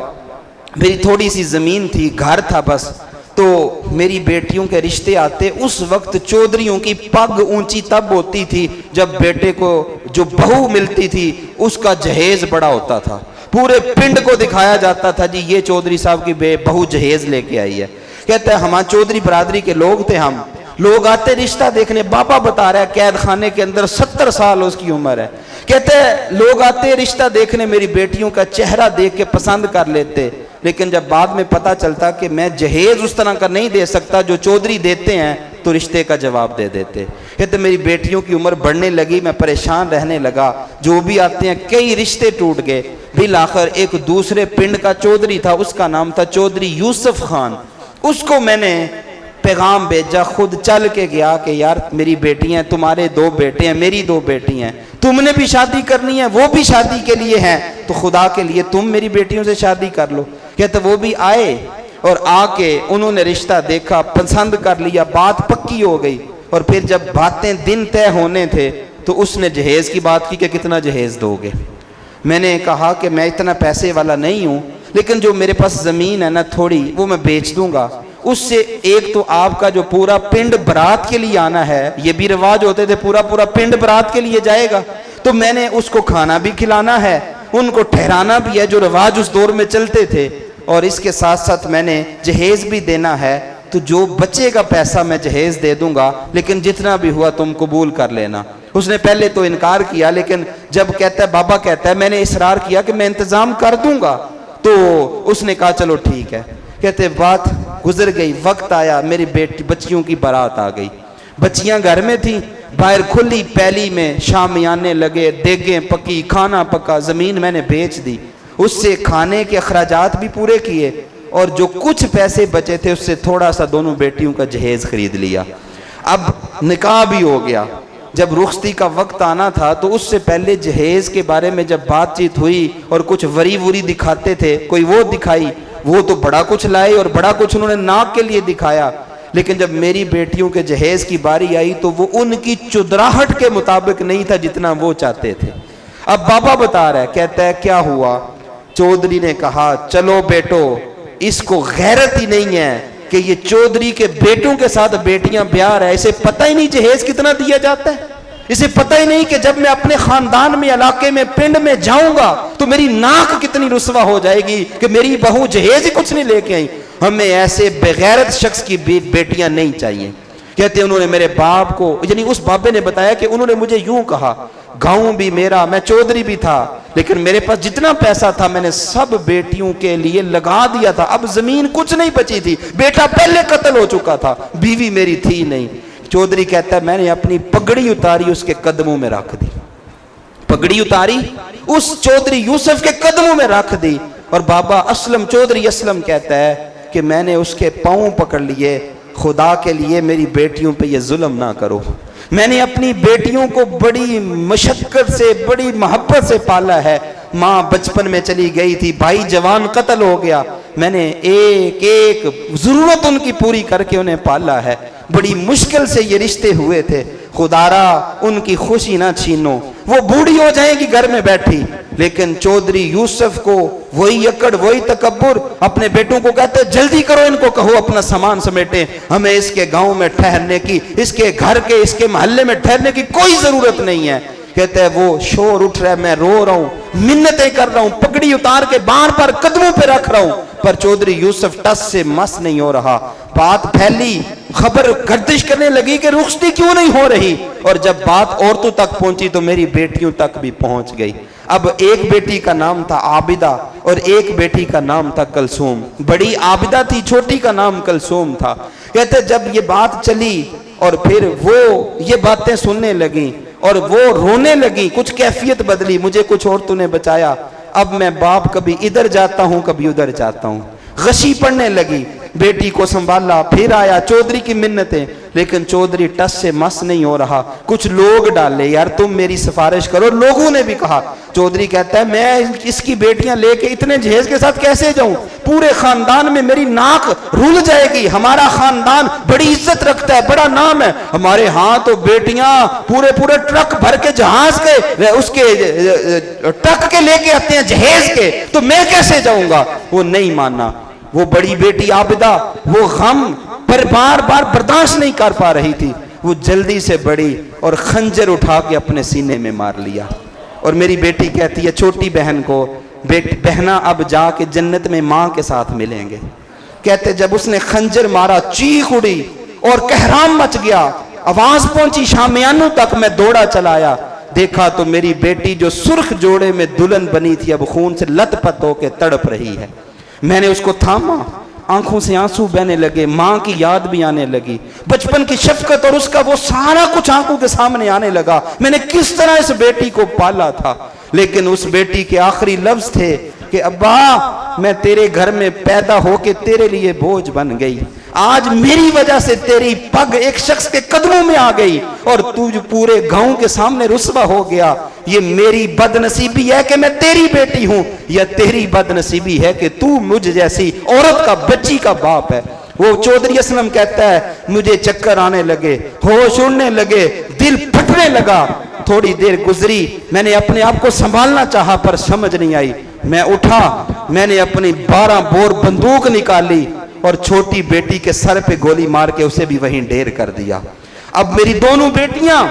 میری تھوڑی سی زمین تھی، گھر تھا بس، تو میری بیٹیوں کے رشتے آتے. اس وقت چودھریوں کی پگ اونچی تب ہوتی تھی جب بیٹے کو جو بہو ملتی تھی اس کا جہیز بڑا ہوتا تھا. پورے پنڈ کو دکھایا جاتا تھا جی یہ چودھری صاحب کی بہو جہیز لے کے آئی ہے. کہتا ہے ہمارے چودھری برادری کے لوگ تھے، ہم لوگ آتے رشتہ دیکھنے. بابا بتا رہا ہے قید خانے کے اندر 70 سال اس کی عمر ہے. کہتے ہیں لوگ آتے رشتہ دیکھنے، میری بیٹیوں کا چہرہ دیکھ کے پسند کر لیتے، لیکن جب بعد میں پتہ چلتا کہ میں جہیز اس طرح کا نہیں دے سکتا جو چودھری دیتے ہیں تو رشتے کا جواب دے دیتے. کہتے میری بیٹیوں کی عمر بڑھنے لگی، میں پریشان رہنے لگا. جو بھی آتے ہیں کئی رشتے ٹوٹ گئے. بالآخر ایک دوسرے پنڈ کا چودھری تھا، اس کا نام تھا چودھری یوسف خان. اس کو میں نے پیغام بھیجا، خود چل کے گیا کہ یار میری بیٹیاں، تمہارے 2 بیٹے ہیں، میری 2 بیٹی ہیں، تم نے بھی شادی کرنی ہے، وہ بھی شادی کے لیے ہیں، تو خدا کے لیے تم میری بیٹیوں سے شادی کر لو. کہتے وہ بھی آئے اور آ کے انہوں نے رشتہ دیکھا، پسند کر لیا، بات پکی ہو گئی. اور پھر جب باتیں دن طے ہونے تھے تو اس نے جہیز کی بات کی کہ کتنا جہیز دو گے. میں نے کہا کہ میں اتنا پیسے والا نہیں ہوں، لیکن جو میرے پاس زمین ہے نا تھوڑی، وہ میں بیچ دوں گا. اس سے ایک تو آپ کا جو پورا پنڈ برات کے لیے آنا ہے، یہ بھی رواج ہوتے تھے، پورا پنڈ برات کے لیے جائے گا، تو میں نے اس کو کھانا بھی کھلانا ہے، ان کو ٹھہرانا بھی ہے، جو رواج اس دور میں چلتے تھے، اور اس کے ساتھ ساتھ میں نے جہیز بھی دینا ہے. تو جو بچے کا پیسہ میں جہیز دے دوں گا، لیکن جتنا بھی ہوا تم قبول کر لینا. اس نے پہلے تو انکار کیا، لیکن جب کہتا ہے بابا کہتا ہے میں نے اصرار کیا کہ میں انتظام کر دوں گا، تو اس نے کہا چلو ٹھیک ہے. کہتے بات گزر گئی، وقت آیا، میری بچیوں کی بارات آ گئی. بچیاں گھر میں تھیں، باہر کھلی پیلی میں شامیانے لگے، دیگیں پکی، کھانا پکا. زمین میں نے بیچ دی، اس سے کھانے کے اخراجات بھی پورے کیے، اور جو کچھ پیسے بچے تھے اس سے تھوڑا سا دونوں بیٹیوں کا جہیز خرید لیا. اب نکاح بھی ہو گیا. جب رخصتی کا وقت آنا تھا تو اس سے پہلے جہیز کے بارے میں جب بات چیت ہوئی اور کچھ وری وری دکھاتے تھے، کوئی وہ دکھائی، وہ تو بڑا کچھ لائے اور بڑا کچھ انہوں نے ناک کے لیے دکھایا. لیکن جب میری بیٹیوں کے جہیز کی باری آئی تو وہ ان کی چدراہٹ کے مطابق نہیں تھا جتنا وہ چاہتے تھے. اب بابا بتا رہا ہے، کہتا ہے کیا ہوا؟ چودھری نے کہا چلو بیٹو، اس کو غیرت ہی نہیں ہے کہ یہ چودھری کے بیٹوں کے ساتھ بیٹیاں بیاہ رہا ہے، اسے پتہ ہی نہیں جہیز کتنا دیا جاتا ہے، اسے پتہ ہی نہیں کہ جب میں اپنے خاندان میں، علاقے میں، پنڈ میں جاؤں گا تو میری ناک کتنی رسوا ہو جائے گی کہ میری بہو جہیز ہی کچھ نہیں لے کے آئی. ہمیں ایسے بغیرت شخص کی بیٹیاں نہیں چاہیے. کہتے انہوں نے میرے باپ کو، یعنی اس بابے نے بتایا کہ انہوں نے مجھے یوں کہا، گاؤں بھی میرا، میں چودھری بھی تھا، لیکن میرے پاس جتنا پیسہ تھا میں نے سب بیٹیوں کے لیے لگا دیا تھا. اب زمین کچھ نہیں بچی تھی، بیٹا پہلے قتل ہو چکا تھا، بیوی میری تھی نہیں. چودھری کہتا ہے میں نے اپنی پگڑی اتاری اس کے قدموں میں رکھ دی، پگڑی اتاری اس چودھری یوسف کے قدموں میں رکھ دی. اور بابا اسلم، چودھری اسلم کہتا ہے کہ میں نے اس کے پاؤں پکڑ لیے، خدا کے لیے میری بیٹیوں پہ یہ ظلم نہ کرو. میں نے اپنی بیٹیوں کو بڑی مشقت سے، بڑی محبت سے پالا ہے. ماں بچپن میں چلی گئی تھی، بھائی جوان قتل ہو گیا، میں نے ایک ایک ضرورت ان کی پوری کر کے انہیں پالا ہے. بڑی مشکل سے یہ رشتے ہوئے تھے، خدارا ان کی خوشی نہ چھینو، وہ بوڑھی ہو جائیں گی گھر میں بیٹھی، لیکن چودھری یوسف کو وہی اکڑ وہی تکبر، اپنے بیٹوں کو کہتے جلدی کرو، ان کو کہو اپنا سامان سمیٹیں، ہمیں اس کے گاؤں میں ٹھہرنے کی، اس کے گھر کے، اس کے محلے میں ٹھہرنے کی کوئی ضرورت نہیں ہے۔ کہتے ہیں وہ شور اٹھ رہا ہے، میں رو رہا ہوں، منتیں کر رہا ہوں، پگڑی اتار کے بار بار قدموں پہ رکھ رہا ہوں، پر چودھری یوسف ٹس سے مس نہیں ہو رہا۔ بات پھیلی، خبر گردش کرنے لگی کہ رخصتی کیوں نہیں ہو رہی، اور جب بات عورتوں تک پہنچی تو میری بیٹیوں تک بھی پہنچ گئی۔ اب ایک بیٹی کا نام تھا عابدہ اور ایک بیٹی کا نام تھا کلثوم، بڑی عابدہ تھی، چھوٹی کا نام کلثوم تھا۔ کہتے جب یہ بات چلی اور پھر وہ یہ باتیں سننے لگیں اور وہ رونے لگی، کچھ کیفیت بدلی، مجھے کچھ عورتوں نے بچایا، اب میں باپ کبھی ادھر جاتا ہوں کبھی ادھر جاتا ہوں، غشی پڑنے لگی، بیٹی کو سنبھالا، پھر آیا چودھری کی منتیں، لیکن چودھری ٹس سے مس نہیں ہو رہا۔ کچھ لوگ ڈالے، یار تم میری سفارش کرو، لوگوں نے بھی کہا۔ چودھری کہتا ہے میں اس کی بیٹیاں لے کے اتنے جہیز کے ساتھ کیسے جاؤں، پورے خاندان میں میری ناک رول جائے گی، ہمارا خاندان بڑی عزت رکھتا ہے، بڑا نام ہے، ہمارے ہاں تو بیٹیاں پورے ٹرک بھر کے جہاز کے، اس کے ٹرک کے لے کے آتے ہیں جہیز کے، تو میں کیسے جاؤں گا۔ وہ نہیں مانا، وہ بڑی بیٹی عابدہ وہ غم پر بار بار برداشت نہیں کر پا رہی تھی، وہ جلدی سے بڑی اور خنجر اٹھا کے اپنے سینے میں مار لیا۔ اور میری بیٹی کہتی ہے چھوٹی بہن کو، بہنا اب جا کے جنت میں ماں کے ساتھ ملیں گے۔ کہتے جب اس نے خنجر مارا چیخ اڑی اور کہرام مچ گیا، آواز پہنچی شامیانوں تک، میں دوڑا چلایا، دیکھا تو میری بیٹی جو سرخ جوڑے میں دلہن بنی تھی اب خون سے لت پت ہو کے تڑپ رہی ہے۔ میں نے اس کو تھاما، آنکھوں سے آنسو بہنے لگے، ماں کی یاد بھی آنے لگی، بچپن کی شفقت اور اس کا وہ سارا کچھ آنکھوں کے سامنے آنے لگا، میں نے کس طرح اس بیٹی کو پالا تھا۔ لیکن اس بیٹی کے آخری لفظ تھے کہ ابا میں تیرے گھر میں پیدا ہو کے تیرے لیے بوجھ بن گئی، آج میری وجہ سے تیری پگ ایک شخص کے قدموں میں آ گئی اور تو جو پورے گاؤں کے سامنے رسوا ہو گیا، یہ میری بد نصیبی ہے کہ میں تیری بیٹی ہوں، یا تیری بد نصیبی ہے کہ تو مجھ جیسی عورت کا بچی کا باپ ہے۔ وہ چودھری اسلم کہتا ہے مجھے چکر آنے لگے، ہوش اڑنے لگے، دل پھٹنے لگا، تھوڑی دیر گزری، میں نے اپنے آپ کو سنبھالنا چاہا پر سمجھ نہیں آئی، میں اٹھا، میں نے اپنی 12 بور بندوق نکالی اور چھوٹی بیٹی کے سر پہ گولی مار کے اسے بھی وہیں ڈھیر کر دیا۔ اب میری دونوں بیٹیاں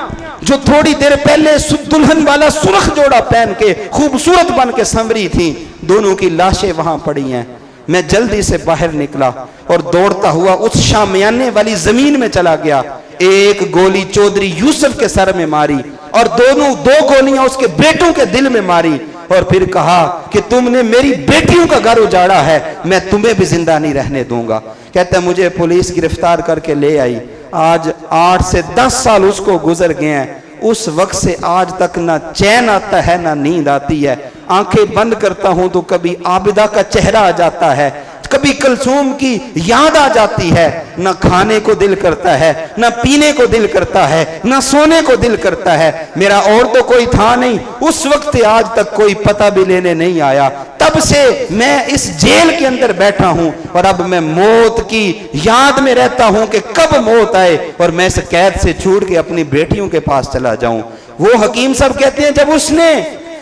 جو تھوڑی دیر پہلے دلہن والا سرخ جوڑا پہن کے خوبصورت بن کے سنوری تھیں، دونوں کی لاشیں وہاں پڑی ہیں۔ میں جلدی سے باہر نکلا اور دوڑتا ہوا اس شامیانے والی زمین میں چلا گیا، ایک گولی چودھری یوسف کے سر میں ماری اور دو گولیاں اس کے بیٹوں کے دل میں ماری، اور پھر کہا کہ تم نے میری بیٹیوں کا گھر اجاڑا ہے، میں تمہیں بھی زندہ نہیں رہنے دوں گا۔ کہتا ہے مجھے پولیس گرفتار کر کے لے آئی، آج 8 سے 10 سال اس کو گزر گئے ہیں، اس وقت سے آج تک نہ چین آتا ہے نہ نیند آتی ہے، آنکھیں بند کرتا ہوں تو کبھی عابدہ کا چہرہ آ جاتا ہے، کبھی کلثوم کی یاد آ جاتی ہے، نہ کھانے کو دل کرتا ہے، نہ پینے کو دل کرتا ہے، نہ سونے کو دل کرتا ہے۔ میرا اور تو کوئی تھا نہیں، اس وقت سے آج تک کوئی پتہ بھی لینے نہیں آیا، تب سے میں اس جیل کے اندر بیٹھا ہوں اور اب میں موت کی یاد میں رہتا ہوں کہ کب موت آئے اور میں اس قید سے چھوٹ کے اپنی بیٹیوں کے پاس چلا جاؤں۔ وہ حکیم صاحب کہتے ہیں جب اس نے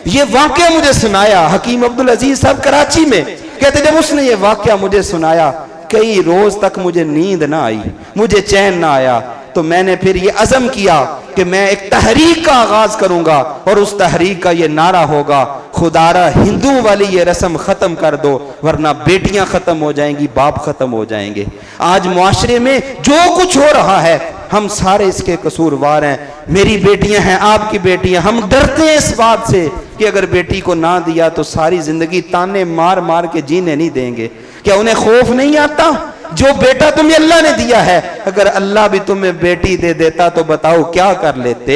یہ واقعہ مجھے سنایا، حکیم عبدالعزیز صاحب کراچی میں، کہتے جب اس نے یہ واقعہ مجھے سنایا کئی روز تک مجھے نیند نہ آئی، مجھے چین نہ آیا، تو میں نے پھر یہ عزم کیا کہ میں ایک تحریک کا آغاز کروں گا اور اس تحریک کا یہ نعرہ ہوگا خدارا ہندوؤں والی یہ رسم ختم کر دو ورنہ بیٹیاں ختم ہو جائیں گی، باپ ختم ہو جائیں گے۔ آج معاشرے میں جو کچھ ہو رہا ہے ہم سارے اس کے قصوروار ہیں، میری بیٹیاں ہیں، آپ کی بیٹیاں، ہم ڈرتے ہیں اس بات سے کہ اگر بیٹی کو نہ دیا تو ساری زندگی تانے مار مار کے جینے نہیں دیں گے۔ کیا انہیں خوف نہیں آتا؟ جو بیٹا تمہیں اللہ نے دیا ہے، اگر اللہ بھی تمہیں بیٹی دے دیتا تو بتاؤ کیا کر لیتے۔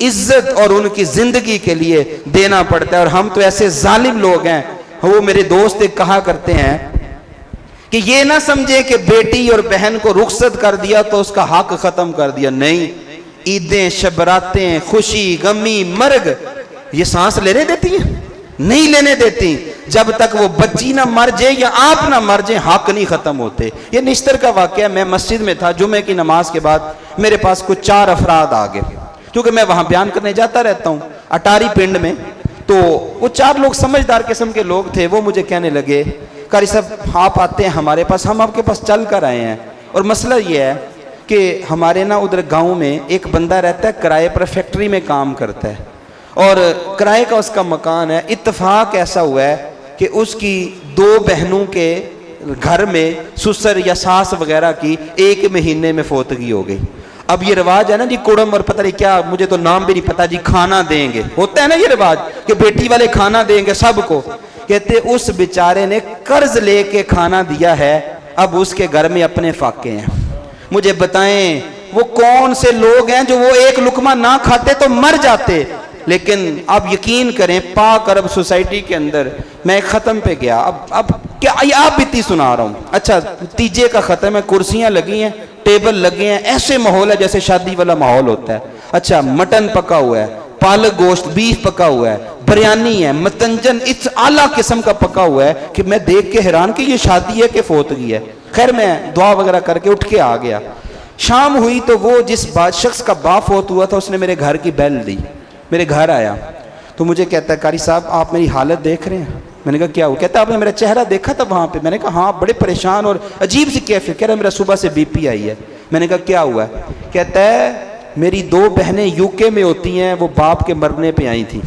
عزت اور ان کی زندگی کے لیے دینا پڑتا ہے. اور ہم تو ایسے ظالم لوگ ہیں. وہ میرے دوست ایک کہا کرتے ہیں کہ یہ نہ سمجھے کہ بیٹی اور بہن کو رخصت کر دیا تو اس کا حق ختم کر دیا. نہیں، عیدیں، شبراتیں، خوشی، غمی، مرگ یہ سانس لینے دیتی ہیں؟ نہیں لینے دیتی. جب تک وہ بچی نہ مر جائے یا آپ نہ مر جائیں حق نہیں ختم ہوتے. یہ نشتر کا واقعہ. میں مسجد میں تھا جمعے کی نماز کے بعد، میرے پاس کچھ 4 افراد آ گئے کیونکہ میں وہاں بیان کرنے جاتا رہتا ہوں اٹاری پنڈ میں. تو وہ 4 لوگ سمجھدار قسم کے لوگ تھے. وہ مجھے کہنے لگے قاری صاحب آپ آتے ہیں ہمارے پاس، ہم آپ کے پاس چل کر آئے ہیں. اور مسئلہ یہ ہے کہ ہمارے نا ادھر گاؤں میں ایک بندہ رہتا ہے کرائے پر، فیکٹری میں کام کرتا ہے اور کرائے کا اس کا مکان ہے. اتفاق ایسا ہوا ہے کہ اس کی 2 بہنوں کے گھر میں سسر یا ساس وغیرہ کی 1 مہینے میں فوتگی ہو گئی. اب یہ رواج ہے نا جی کڑم اور پتہ نہیں کیا، مجھے تو نام بھی نہیں پتا جی، کھانا دیں گے. ہوتا ہے نا یہ رواج کہ بیٹی والے کھانا دیں گے سب کو. کہتے اس بیچارے نے قرض لے کے کھانا دیا ہے. اب اس کے گھر میں اپنے فاقے ہیں. مجھے بتائیں وہ کون سے لوگ ہیں جو وہ ایک لقمہ نہ کھاتے تو مر جاتے. لیکن آپ یقین کریں پاک عرب سوسائٹی کے اندر میں ایک ختم پہ گیا. اب کیا یہ آپ بیتی سنا رہا ہوں. اچھا تیجے کا ختم ہے، کرسیاں لگی ہیں، ٹیبل لگے ہیں، ایسے ماحول ہے جیسے شادی والا ماحول ہوتا ہے. اچھا مٹن پکا ہوا ہے، پالک گوشت بیف پکا ہوا ہے، بریانی ہے، متنجن اس اعلیٰ قسم کا پکا ہوا ہے کہ میں دیکھ کے حیران کہ یہ شادی ہے کہ فوتگی ہے. خیر میں دعا وغیرہ کر کے اٹھ کے آ گیا. شام ہوئی تو وہ جس شخص کا باپ فوت ہوا تھا اس نے میرے گھر کی بیل دی. میرے گھر آیا تو مجھے کہتا ہے قاری صاحب آپ میری حالت دیکھ رہے ہیں؟ میں نے کہا کیا ہوا؟ کہتا ہے آپ نے میرا چہرہ دیکھا تھا وہاں پہ؟ میں نے کہا ہاں بڑے پریشان اور عجیب سی کیفیت. کہہ رہا میرا صبح سے بی پی آئی ہے. میں نے کہا کیا ہوا ہے؟ کہتا ہے میری 2 بہنیں یو کے میں ہوتی ہیں، وہ باپ کے مرنے پہ آئی تھیں.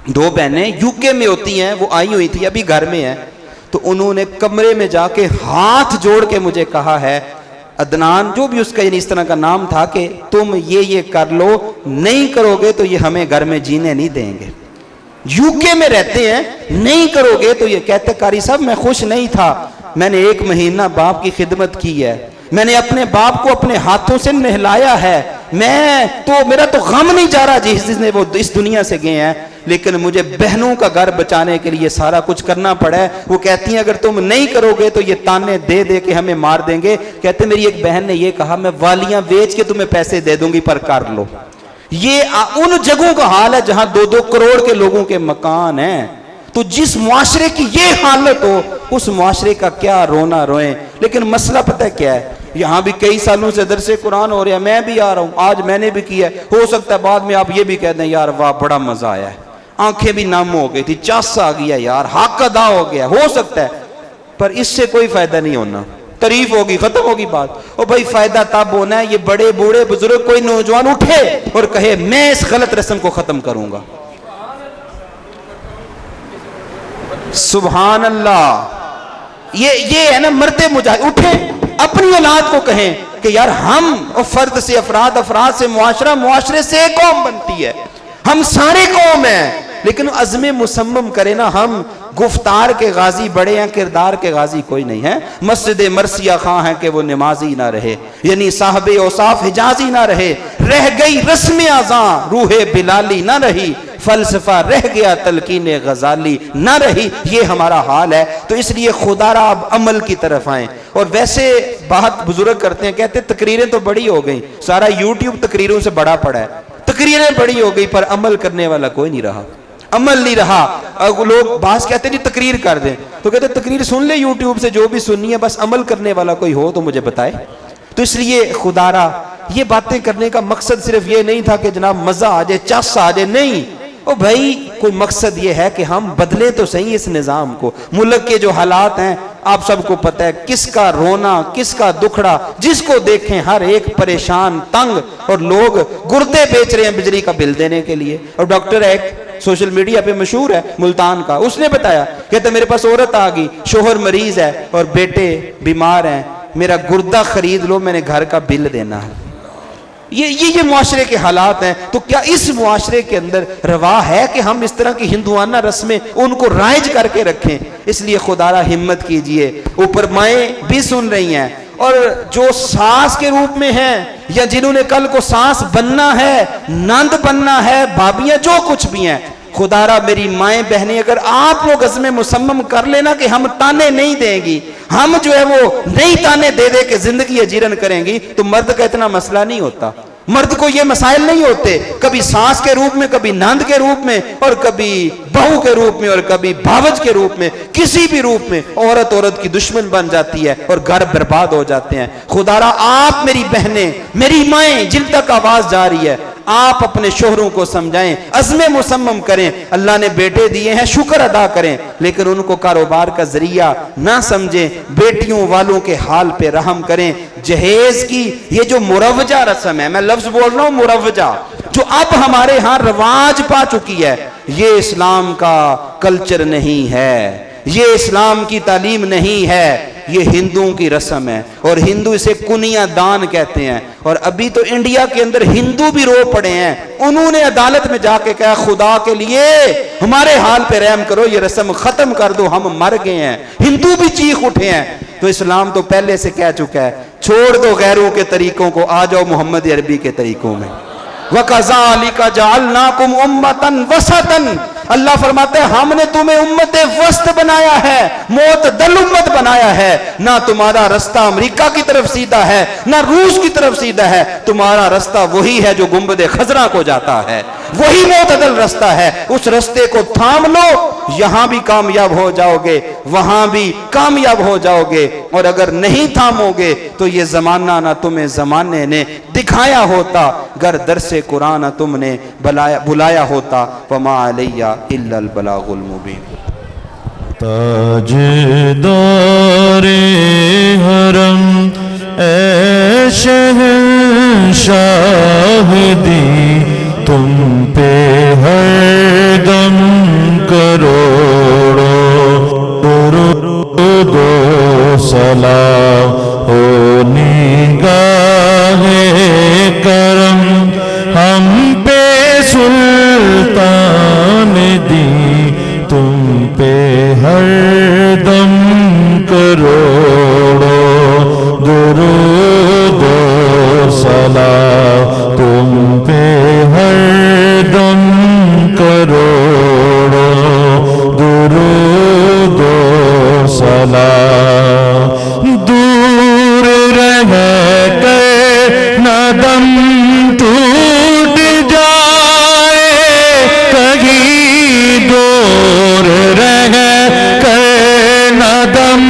2 بہنیں یو کے میں ہوتی ہیں، وہ آئی ہوئی تھی، ابھی گھر میں ہیں. تو انہوں نے کمرے میں جا کے ہاتھ جوڑ کے مجھے کہا ہے عدنان، جو بھی اس کا یعنی اس طرح کا نام تھا، کہ تم یہ کر لو، نہیں کرو گے تو یہ ہمیں گھر میں جینے نہیں دیں گے. یو کے میں رہتے ہیں، نہیں کرو گے تو یہ. کہتے قاری صاحب میں خوش نہیں تھا، میں نے 1 مہینہ باپ کی خدمت کی ہے، میں نے اپنے باپ کو اپنے ہاتھوں سے نہلایا ہے، میرا تو غم نہیں جا رہا جس نے وہ اس دنیا سے گئے ہیں، لیکن مجھے بہنوں کا گھر بچانے کے لیے سارا کچھ کرنا پڑا ہے. وہ کہتی ہیں اگر تم نہیں کرو گے تو یہ تانے دے دے کے ہمیں مار دیں گے. کہتے میری ایک بہن نے یہ کہا میں والیاں بیچ کے تمہیں پیسے دے دوں گی پر کر لو. یہ ان جگہوں کا حال ہے جہاں 2-2 کروڑ کے لوگوں کے مکان ہیں. تو جس معاشرے کی یہ حالت ہو اس معاشرے کا کیا رونا روئیں. لیکن مسئلہ پتہ کیا ہے، یہاں بھی کئی سالوں سے درس قرآن ہو رہا ہے، میں بھی آ رہا ہوں، آج میں نے بھی کیا ہے. ہو سکتا ہے بعد میں آپ یہ بھی کہہ دیں یار واہ بڑا مزہ آیا ہے، آنکھیں بھی نم ہو گئی تھی، چس آ گیا یار، حق ادا ہو گیا. ہو سکتا ہے پر اس سے کوئی فائدہ نہیں ہونا. تعریف ہوگی، ختم ہوگی بات. اور بھائی فائدہ تب ہونا ہے یہ بڑے بوڑھے بزرگ کوئی نوجوان اٹھے اور کہے میں اس غلط رسم کو ختم کروں گا. سبحان اللہ. یہ ہے نا مرتے مجاہد اٹھے اپنی اولاد کو کہیں کہ یار ہم فرد سے افراد، افراد سے معاشرہ، معاشرے سے ایک قوم بنتی ہے، ہم سارے قوم ہیں. لیکن عزم مصمم کرے نا ہم گفتار کے غازی بڑے ہیں، کردار کے غازی کوئی نہیں ہے. مسجد مرثیہ خواہ ہے کہ وہ نمازی نہ رہے، یعنی صاحب اوصاف حجازی نہ رہے. رہ گئی رسم اذاں روح بلالی نہ رہی، فلسفہ رہ گیا تلقین غزالی نہ رہی. یہ ہمارا حال ہے. تو اس لیے خدا را اب عمل کی طرف آئیں. اور ویسے بات بزرگ کرتے ہیں، کہتے تقریریں تو بڑی ہو گئیں، سارا یوٹیوب تقریروں سے بڑا پڑا ہے. تقریریں بڑی ہو گئی پر عمل کرنے والا کوئی نہیں رہا، عمل نہیں رہا. لوگ بعض کہتے ہیں جی تقریر کر دیں، تو کہتے ہیں تقریر سن لے یوٹیوب سے جو بھی سننی ہے، بس عمل کرنے والا کوئی ہو تو مجھے بتائے. تو اس لیے خدا را یہ باتیں کرنے کا مقصد صرف یہ نہیں تھا کہ جناب مزہ آ جائے، چس آ جائے، نہیں. او بھائی کوئی مقصد یہ ہے کہ ہم بدلے تو صحیح اس نظام کو. ملک کے جو حالات ہیں آپ سب کو پتہ ہے، کس کا رونا کس کا دکھڑا، جس کو دیکھیں ہر ایک پریشان تنگ، اور لوگ گردے بیچ رہے ہیں بجلی کا بل دینے کے لیے. اور ڈاکٹر ایک سوشل میڈیا پہ مشہور ہے ملتان کا، اس نے بتایا، کہتا میرے پاس عورت آ گئی، شوہر مریض ہے اور بیٹے بیمار ہیں، میرا گردہ خرید لو، میں نے گھر کا بل دینا ہے. یہ معاشرے کے حالات ہیں. تو کیا اس معاشرے کے اندر روا ہے کہ ہم اس طرح کی ہندوانہ رسمیں ان کو رائج کر کے رکھیں؟ اس لیے خدا را ہمت کیجئے. اوپر مائیں بھی سن رہی ہیں اور جو ساس کے روپ میں ہیں یا جنہوں نے کل کو ساس بننا ہے، نند بننا ہے، بھابیاں جو کچھ بھی ہیں، خدا را میری مائیں بہنیں اگر آپ لوگ عزم مصمم کر لینا کہ ہم تانے نہیں دیں گی، ہم جو ہے وہ نہیں تانے دے دے کے زندگی اجیرن کریں گی، تو مرد کا اتنا مسئلہ نہیں ہوتا. مرد کو یہ مسائل نہیں ہوتے، کبھی ساس کے روپ میں، کبھی نند کے روپ میں، اور کبھی بہو کے روپ میں، اور کبھی بھاوج کے روپ میں، کسی بھی روپ میں عورت کی دشمن بن جاتی ہے اور گھر برباد ہو جاتے ہیں. خدا را آپ میری بہنیں، میری مائیں جن تک آواز جا رہی ہے، آپ اپنے شوہروں کو سمجھائیں، عزم مصمم کریں. اللہ نے بیٹے دیے ہیں، شکر ادا کریں، لیکن ان کو کاروبار کا ذریعہ نہ سمجھیں. بیٹیوں والوں کے حال پہ رحم کریں. جہیز کی یہ جو مروجہ رسم ہے، میں لفظ بول رہا ہوں مروجہ، جو اب ہمارے ہاں رواج پا چکی ہے، یہ اسلام کا کلچر نہیں ہے، یہ اسلام کی تعلیم نہیں ہے، یہ ہندوؤں کی رسم ہے. اور ہندو اسے کنیا دان کہتے ہیں. اور ابھی تو انڈیا کے اندر ہندو بھی رو پڑے ہیں، انہوں نے عدالت میں جا کے کہا خدا کے لیے ہمارے حال پہ رحم کرو، یہ رسم ختم کر دو، ہم مر گئے ہیں. ہندو بھی چیخ اٹھے ہیں. تو اسلام تو پہلے سے کہہ چکا ہے چھوڑ دو غیروں کے طریقوں کو، آ جاؤ محمد عربی کے طریقوں میں. وَكَذَلِكَ جَعَلْنَاكُمْ أُمَّةً وَسَطًا. اللہ فرماتا ہے ہم نے تمہیں امت وسط بنایا ہے، معتدل امت بنایا ہے. نہ تمہارا رستہ امریکہ کی طرف سیدھا ہے، نہ روس کی طرف سیدھا ہے. تمہارا رستہ وہی ہے جو گنبد خضرا کو جاتا ہے، وہی معتدل رستہ ہے. اس رستے کو تھام لو، یہاں بھی کامیاب ہو جاؤ گے، وہاں بھی کامیاب ہو جاؤ گے. اور اگر نہیں تھامو گے تو یہ زمانہ نہ تمہیں زمانے نے دکھایا ہوتا، گر درس قرآن تم نے بلایا ہوتا. وما علیہ الا البلاغ المبین. تاجدار حرم اے شہنشاہ دی، تم پہ ہر دم کروڑوں درود و سلام ہو نگاہ کرم ہم پہ سلطان دی، تم پہ ہر دم کروڑوں درود و سلام، تم پہ ہر دم کروڑوں درود و سلام. دور رہ کر نہ دم ٹوٹ جائے، کہیں دور رہ کر نہ دم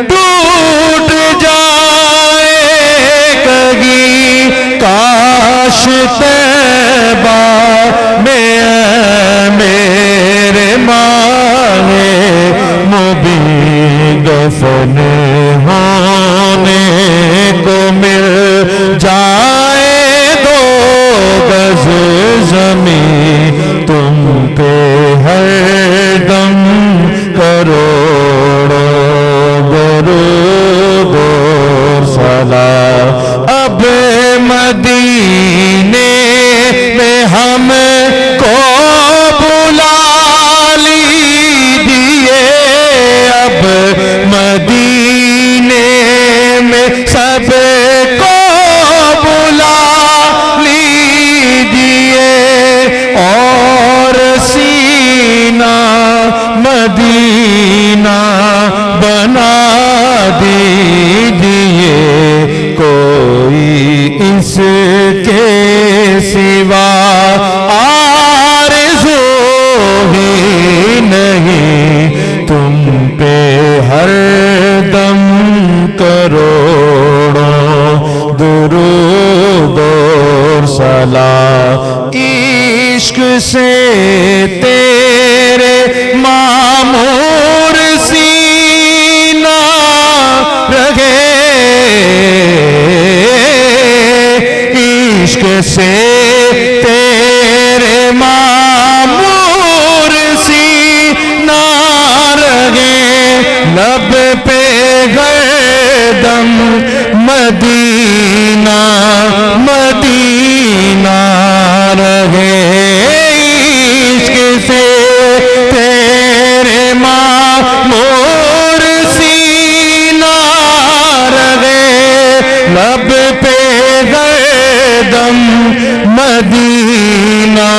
ٹوٹ جائے، کہیں کاش طیبہ میں میرے ماہ مبین دفن ہونے کو مل جائے. دو گز زمین تم پہ ہر دم کروڑوں درود و سلام. اب مدینے میں ہم کو بلا لیجیے، اب مدینے میں سب کو بلا لیجیے، اور سینہ مدینہ بنا دیجیے. کوئی اس کے سوا آرزو ہی نہیں، تم پہ ہر دم کروڑوں درود و سلام. عشق سے تیرے معمور سینہ رہے، عشق سے تیرے معمور سینہ رہے، لب پہ گردم مدینہ مدینہ رہے. عشق سے تیرے معمور سینہ رہے، مدینہ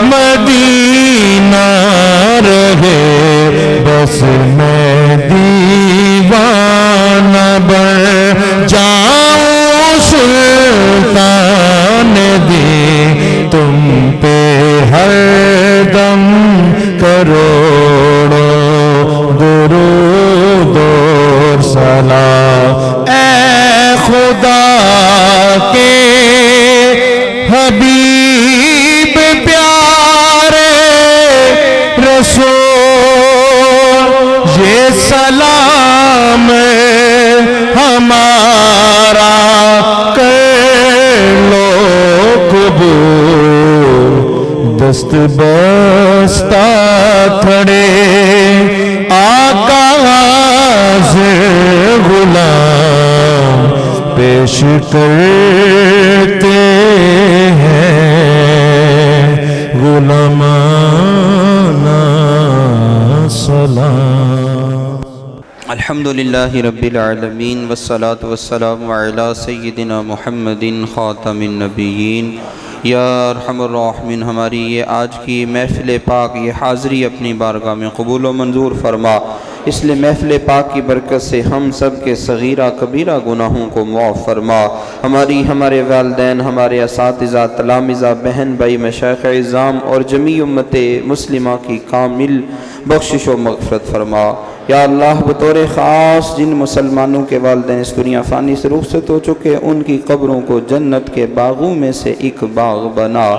مدینہ رہے بس میں دیوانہ بن جاؤں سلطان دی تم پہ ہر دم کروڑوں درود اور سلام اے خدا کے حبیب پیارے رسول یہ سلام ہمارا کر لو قبول دست بستہ کھڑے آقا سے غلام پیش کرتے ہیں غلامانہ سلام. الحمدللہ رب العالمین والصلاة والسلام علی سیدنا محمد خاتم النبیین. یا ارحم الراحمین، ہماری یہ آج کی محفل پاک، یہ حاضری اپنی بارگاہ میں قبول و منظور فرما. اس لیے محفل پاک کی برکت سے ہم سب کے صغیرہ کبیرہ گناہوں کو معاف فرما. ہمارے والدین، ہمارے اساتذہ، تلامذہ، بہن بھائی، مشائخ اعظام اور جمیع امت مسلمہ کی کامل بخشش و مغفرت فرما. یا اللہ بطور خاص جن مسلمانوں کے والدین اس دنیا فانی سے رخصت ہو چکے، ان کی قبروں کو جنت کے باغوں میں سے ایک باغ بنا.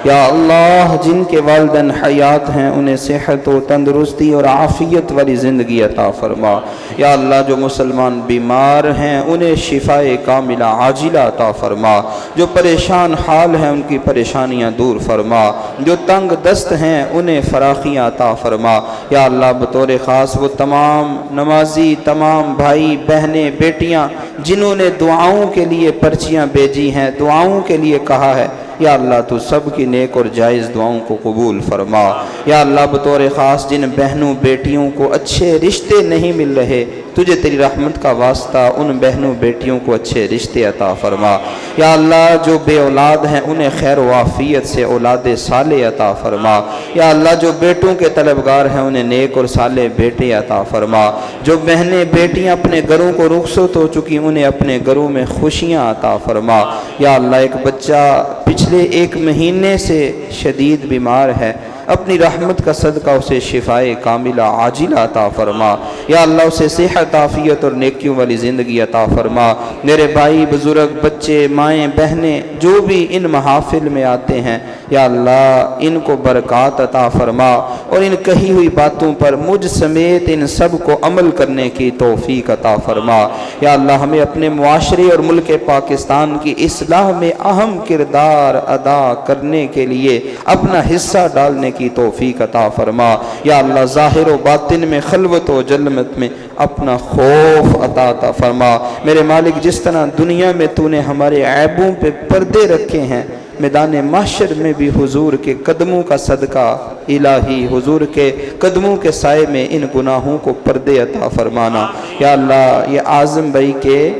یا اللہ جن کے والدین حیات ہیں انہیں صحت و تندرستی اور عافیت والی زندگی عطا فرما. یا اللہ جو مسلمان بیمار ہیں انہیں شفاء کاملہ عاجلہ عطا فرما. جو پریشان حال ہیں ان کی پریشانیاں دور فرما. جو تنگ دست ہیں انہیں فراخیاں عطا فرما. یا اللہ بطور خاص وہ تمام نمازی، تمام بھائی بہنیں بیٹیاں جنہوں نے دعاؤں کے لیے پرچیاں بھیجی ہیں، دعاؤں کے لیے کہا ہے، یا اللہ تو سب کی نیک اور جائز دعاؤں کو قبول فرما. یا اللہ بطور خاص جن بہنوں بیٹیوں کو اچھے رشتے نہیں مل رہے، تجھے تیری رحمت کا واسطہ ان بہنوں بیٹیوں کو اچھے رشتے عطا فرما. یا اللہ جو بے اولاد ہیں انہیں خیر و عافیت سے اولاد صالح عطا فرما. یا اللہ جو بیٹوں کے طلبگار ہیں انہیں نیک اور صالح بیٹے عطا فرما. جو بہنیں بیٹیاں اپنے گھروں کو رخصت ہو چکی انہیں اپنے گھروں میں خوشیاں عطا فرما. یا اللہ ایک بچہ پچھلے 1 مہینے سے شدید بیمار ہے، اپنی رحمت کا صدقہ اسے شفاء کاملہ عاجلہ عطا فرما. یا اللہ اسے صحت، عافیت اور نیکیوں والی زندگی عطا فرما. میرے بھائی بزرگ، بچے، مائیں، بہنیں جو بھی ان محافل میں آتے ہیں، یا اللہ ان کو برکات عطا فرما اور ان کہی ہوئی باتوں پر مجھ سمیت ان سب کو عمل کرنے کی توفیق عطا فرما. یا اللہ ہمیں اپنے معاشرے اور ملک پاکستان کی اصلاح میں اہم کردار ادا کرنے کے لیے اپنا حصہ ڈالنے کی توفیق عطا فرما. یا اللہ ظاہر و باطن میں، خلوت و جلمت میں اپنا خوف عطا فرما. میرے مالک جس طرح دنیا میں تو نے ہمارے عیبوں پہ پردے رکھے ہیں، میدان محشر میں بھی حضور کے قدموں کا صدقہ الہی، حضور کے قدموں کے سائے میں ان گناہوں کو پردے عطا فرمانا. یا اللہ یہ اعظم بھائی کے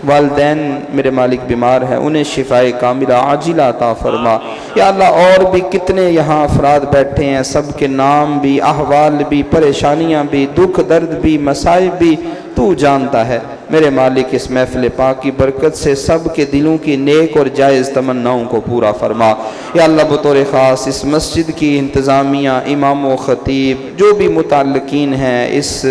والدین میرے مالک بیمار ہیں، انہیں شفاء کاملہ عاجلہ عطا فرما. یا اللہ اور بھی کتنے یہاں افراد بیٹھے ہیں، سب کے نام بھی، احوال بھی، پریشانیاں بھی، دکھ درد بھی، مصائب بھی تو جانتا ہے. میرے مالک اس محفل پاک کی برکت سے سب کے دلوں کی نیک اور جائز تمناؤں کو پورا فرما. یا اللہ بطور خاص اس مسجد کی انتظامیہ، امام و خطیب، جو بھی متعلقین ہیں اس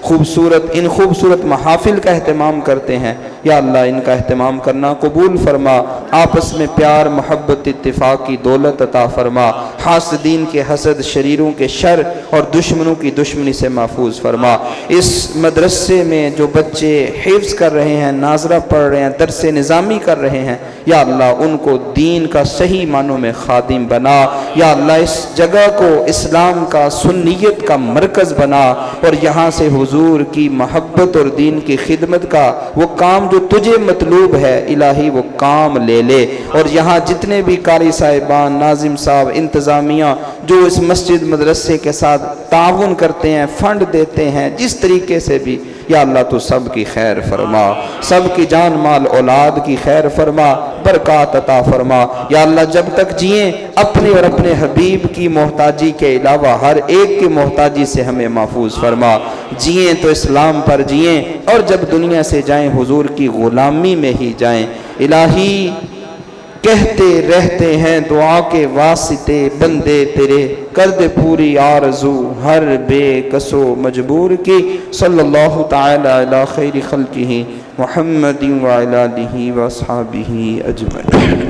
خوبصورت محافل کا اہتمام کرتے ہیں، یا اللہ ان کا اہتمام کرنا قبول فرما. آپس میں پیار، محبت، اتفاق کی دولت عطا فرما. حاسدین کے حسد، شریروں کے شر اور دشمنوں کی دشمنی سے محفوظ فرما. اس مدرسے میں جو بچے حفظ کر رہے ہیں، ناظرہ پڑھ رہے ہیں، درس نظامی کر رہے ہیں، یا اللہ ان کو دین کا صحیح معنوں میں خادم بنا. یا اللہ اس جگہ کو اسلام کا، سنیت کا مرکز بنا اور یہاں سے حضور کی محبت اور دین کی خدمت کا وہ کام جو تجھے مطلوب ہے الہی وہ کام لے لے. اور یہاں جتنے بھی قاری صاحبان، ناظم صاحب، انتظامیہ جو اس مسجد مدرسے کے ساتھ تعاون کرتے ہیں، فنڈ دیتے ہیں، جس طریقے سے بھی، یا اللہ تو سب کی خیر فرما، سب کی جان مال اولاد کی خیر فرما، برکات عطا فرما۔ یا اللہ جب تک جئیں اپنے اور اپنے حبیب کی محتاجی کے علاوہ ہر ایک کی محتاجی سے ہمیں محفوظ فرما۔ جئیں تو اسلام پر جئیں، اور جب دنیا سے جائیں حضور کی غلامی میں ہی جائیں۔ الہی کہتے رہتے ہیں دعا کے واسطے بندے تیرے، کر دے پوری آرزو ہر بے کسو مجبور کی۔ صلی اللہ تعالی علی خیر خلقہ محمد وعلی آلہ واصحابہ اجمعین۔